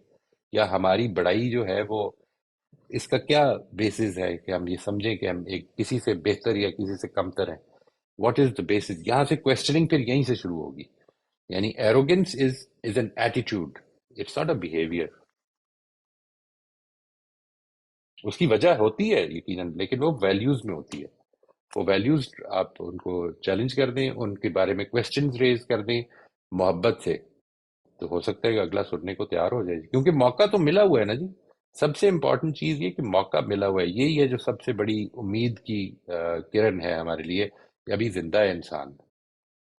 یا ہماری بڑائی جو ہے وہ اس کا کیا بیسز ہے کہ ہم یہ سمجھیں کہ ہم ایک کسی سے بہتر یا کسی سے کمتر ہیں، واٹ از دا بیسز، یہاں سے کوسچننگ پھر یہیں سے شروع ہوگی۔ یعنی arrogance is an attitude, it's not a behaviour. اس کی وجہ ہوتی ہے یقیناً، لیکن وہ ویلیوز میں ہوتی ہے، وہ ویلیوز آپ ان کو چیلنج کر دیں، ان کے بارے میں کوسچنز ریز کر دیں محبت سے، تو ہو سکتا ہے کہ اگلا سننے کو تیار ہو جائے، کیونکہ موقع تو ملا ہوا ہے نا جی۔ سب سے امپورٹنٹ چیز یہ کہ موقع ملا ہوا ہے، یہی ہے جو سب سے بڑی امید کی کرن ہے ہمارے لیے کہ ابھی زندہ ہے انسان،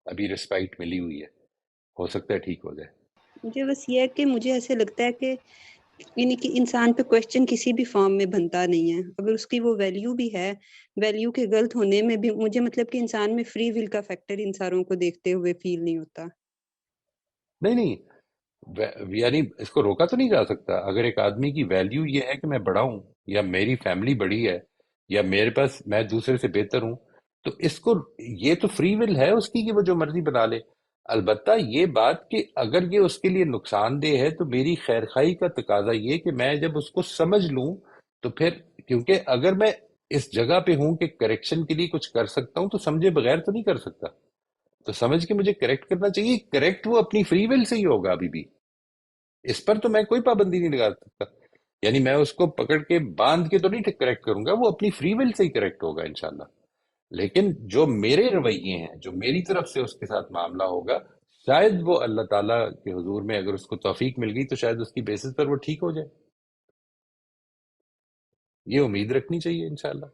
ابھی رسپائٹ ملی ہوئی ہے، ہو سکتا ہے ٹھیک ہو جائے۔ مجھے بس یہ ہے کہ مجھے ایسے لگتا ہے کہ یعنی کہ انسان پہ کوشچن کسی بھی فارم میں بنتا نہیں ہے، اگر اس کی وہ ویلیو بھی ہے، ویلیو کے غلط ہونے میں بھی مجھے مطلب کہ انسان میں فری ول کا فیکٹر ان ساروں کو دیکھتے ہوئے فیل نہیں ہوتا۔ نہیں، یعنی اس کو روکا تو نہیں جا سکتا، اگر ایک آدمی کی ویلیو یہ ہے کہ میں بڑا ہوں یا میری فیملی بڑی ہے یا میرے پاس میں دوسرے سے بہتر ہوں، تو اس کو یہ تو فری ول ہے اس کی کہ وہ جو مرضی بنا لے. البتہ یہ بات کہ اگر یہ اس کے لیے نقصان دہ ہے تو میری خیر خواہی کا تقاضا یہ کہ میں جب اس کو سمجھ لوں تو پھر، کیونکہ اگر میں اس جگہ پہ ہوں کہ کریکشن کے لیے کچھ کر سکتا ہوں تو سمجھے بغیر تو نہیں کر سکتا، تو سمجھ کے مجھے کریکٹ کرنا چاہیے. کریکٹ وہ اپنی فری ول سے ہی ہوگا ابھی بھی، اس پر تو میں کوئی پابندی نہیں لگا سکتا. یعنی میں اس کو پکڑ کے باندھ کے تو نہیں کریکٹ کروں گا، وہ اپنی فری ول سے ہی کریکٹ ہوگا انشاءاللہ. لیکن جو میرے رویے ہیں، جو میری طرف سے اس کے ساتھ معاملہ ہوگا، شاید وہ اللہ تعالیٰ کے حضور میں اگر اس کو توفیق مل گئی تو شاید اس کی بیسس پر وہ ٹھیک ہو جائے. یہ امید رکھنی چاہیے انشاءاللہ.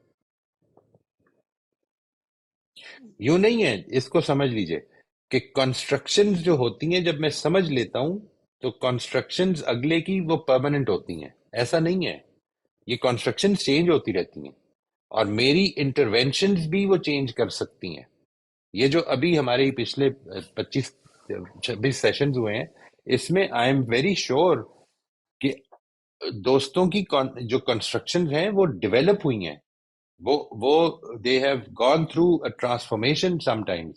یوں نہیں ہے، اس کو سمجھ لیجئے کہ کنسٹرکشنز جو ہوتی ہیں جب میں سمجھ لیتا ہوں تو کنسٹرکشنز اگلے کی وہ پرماننٹ ہوتی ہیں، ایسا نہیں ہے. یہ کنسٹرکشنز چینج ہوتی رہتی ہیں اور میری انٹرونشنز بھی وہ چینج کر سکتی ہیں. یہ جو ابھی ہمارے پچھلے 25-26 سیشنز ہوئے ہیں، اس میں آئی ایم ویری شیور کہ دوستوں کی جو کنسٹرکشن ہیں وہ ڈیولپ ہوئی ہیں، وہ they have gone through a transformation sometimes.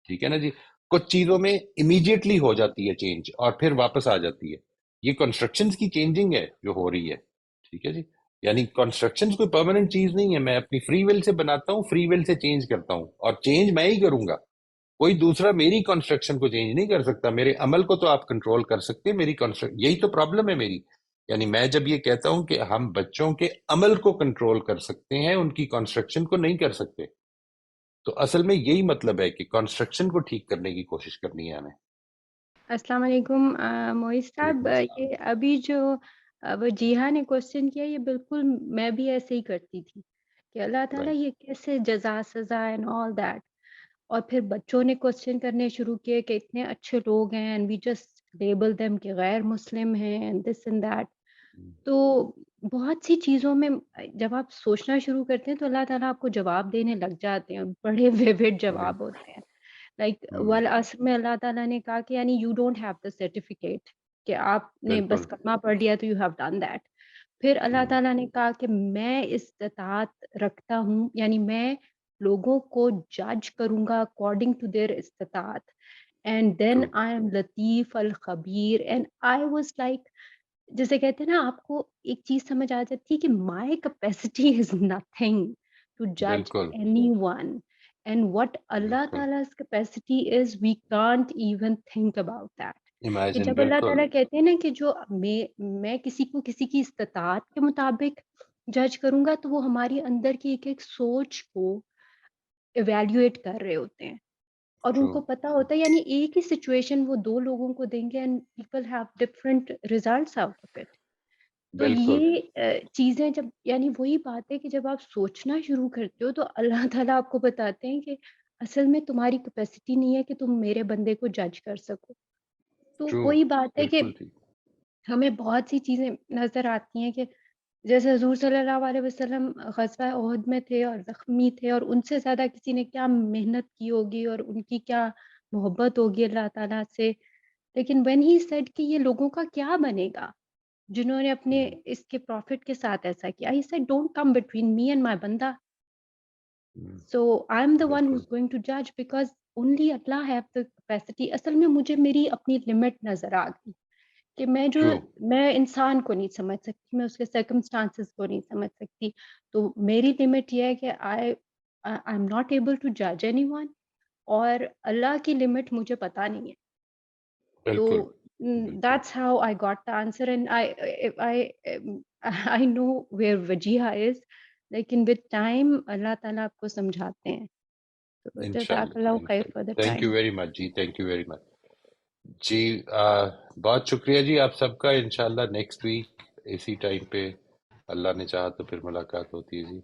ٹھیک ہے نا جی، کچھ چیزوں میں امیڈیٹلی ہو جاتی ہے چینج اور پھر واپس آ جاتی ہے. یہ کنسٹرکشنز کی چینجنگ ہے جو ہو رہی ہے. ٹھیک ہے جی، یعنی کنسٹرکشن کوئی پرماننٹ چیز نہیں ہے، میں اپنی فری ول سے بناتا ہوں، فری ول سے چینج کرتا ہوں، اور چینج میں ہی کروں گا. کوئی دوسرا میری کنسٹرکشن کو چینج نہیں کر سکتا. میرے عمل کو تو آپ کنٹرول کر سکتے ہیں، میری یہی تو پرابلم ہے میری. یعنی میں جب یہ کہتا ہوں کہ ہم بچوں کے عمل کو کنٹرول کر سکتے ہیں، ان کی کنسٹرکشن کو نہیں کر سکتے، تو اصل میں یہی مطلب ہے کہ کنسٹرکشن کو ٹھیک کرنے کی کوشش کرنی ہے ہمیں. السلام علیکم معیز صاحب. وعلیکم السلام. یہ ابھی جو وجیہہ نے کوشچن کیا، یہ بالکل میں بھی ایسے ہی کرتی تھی کہ اللہ تعالیٰ Right. یہ کیسے جزا سزا اینڈ آل دیٹ. اور پھر بچوں نے کوشچن کرنے شروع کیے کہ اتنے اچھے لوگ ہیں and we just label them کہ غیر مسلم ہیں اینڈ دس اینڈ دیٹ. تو بہت سی چیزوں میں جب آپ سوچنا شروع کرتے ہیں تو اللہ تعالیٰ آپ کو جواب دینے لگ جاتے ہیں، بڑے ویوڈ جواب ہوتے ہیں. لائک والعصر میں اللہ تعالیٰ نے کہا کہ یعنی you don't have the certificate کہ آپ نے بس بالکل. کلمہ پڑھ لیا تو یو ہیو ڈن دیٹ. پھر اللہ تعالیٰ نے کہا کہ میں استطاعت رکھتا ہوں، یعنی میں لوگوں کو جج کروں گا اکارڈنگ ٹو دیئر استطاعت. And then True. I am لطیف الخبیر. اینڈ آئی واز لائک، جیسے کہتے ہیں نا، آپ کو ایک چیز سمجھ آ جاتی ہے کہ my capacity is nothing to جج بالکل. Anyone. And what Allah بالکل. Ta'ala's capacity is, we can't even think about that. کہ امیجن. جب اللہ بالکل. تعالیٰ کہتے ہیں نا کہ جو میں کسی کو کسی کی استطاعت کے مطابق جج کروں گا، تو وہ ہماری اندر کی ایک سوچ کو ایویلیویٹ کر رہے ہوتے ہیں اور ان True. کو پتا ہوتا ہے. یعنی ایک ہی سچویشن وہ دو لوگوں کو دیں گے and people have different results out of it. تو بالکل. یہ چیزیں جب، یعنی وہی بات ہے کہ جب آپ سوچنا شروع کرتے ہو تو اللہ تعالیٰ آپ کو بتاتے ہیں کہ اصل میں تمہاری کیپیسٹی نہیں ہے کہ تم میرے بندے کو جج کر سکو. تو True. وہی بات ہے کہ بالکل ٹھیک. ہمیں بہت سی چیزیں نظر آتی ہیں کہ جیسے حضور صلی اللہ علیہ وسلم غزوہ احد میں تھے اور زخمی تھے، اور ان سے زیادہ کسی نے کیا محنت کی ہوگی اور ان کی کیا محبت ہوگی اللہ تعالیٰ سے. لیکن when he said کہ یہ لوگوں کا کیا بنے گا جنہوں نے اپنے اس کے پروفٹ کے ساتھ ایسا کیا، he said don't come between me and my بندہ. So I'm the one بالکل. who's going to judge because only Allah have the capacity. اصل میں مجھے میری اپنی لمٹ نظر آ گئی کہ True. میں انسان کو نہیں سمجھ سکتی، میں اس کے سرکمسٹانسز کو نہیں سمجھ سکتی. تو میری لمٹ یہ ہے کہ I'm not able to judge anyone، اور اللہ کی لمٹ مجھے پتہ نہیں ہے. بالکل. So that's how I got the answer, and I know where Wajiha is. لیکن with time اللہ تعالیٰ آپ کو سمجھاتے ہیں. جزاک اللہ خیر for the thank you time. Very much جی. تھینک یو ویری مچ جی. بہت شکریہ جی آپ سب کا. انشاءاللہ نیکسٹ ویک اسی ٹائم پہ اللہ نے چاہا تو پھر ملاقات ہوتی ہے جی.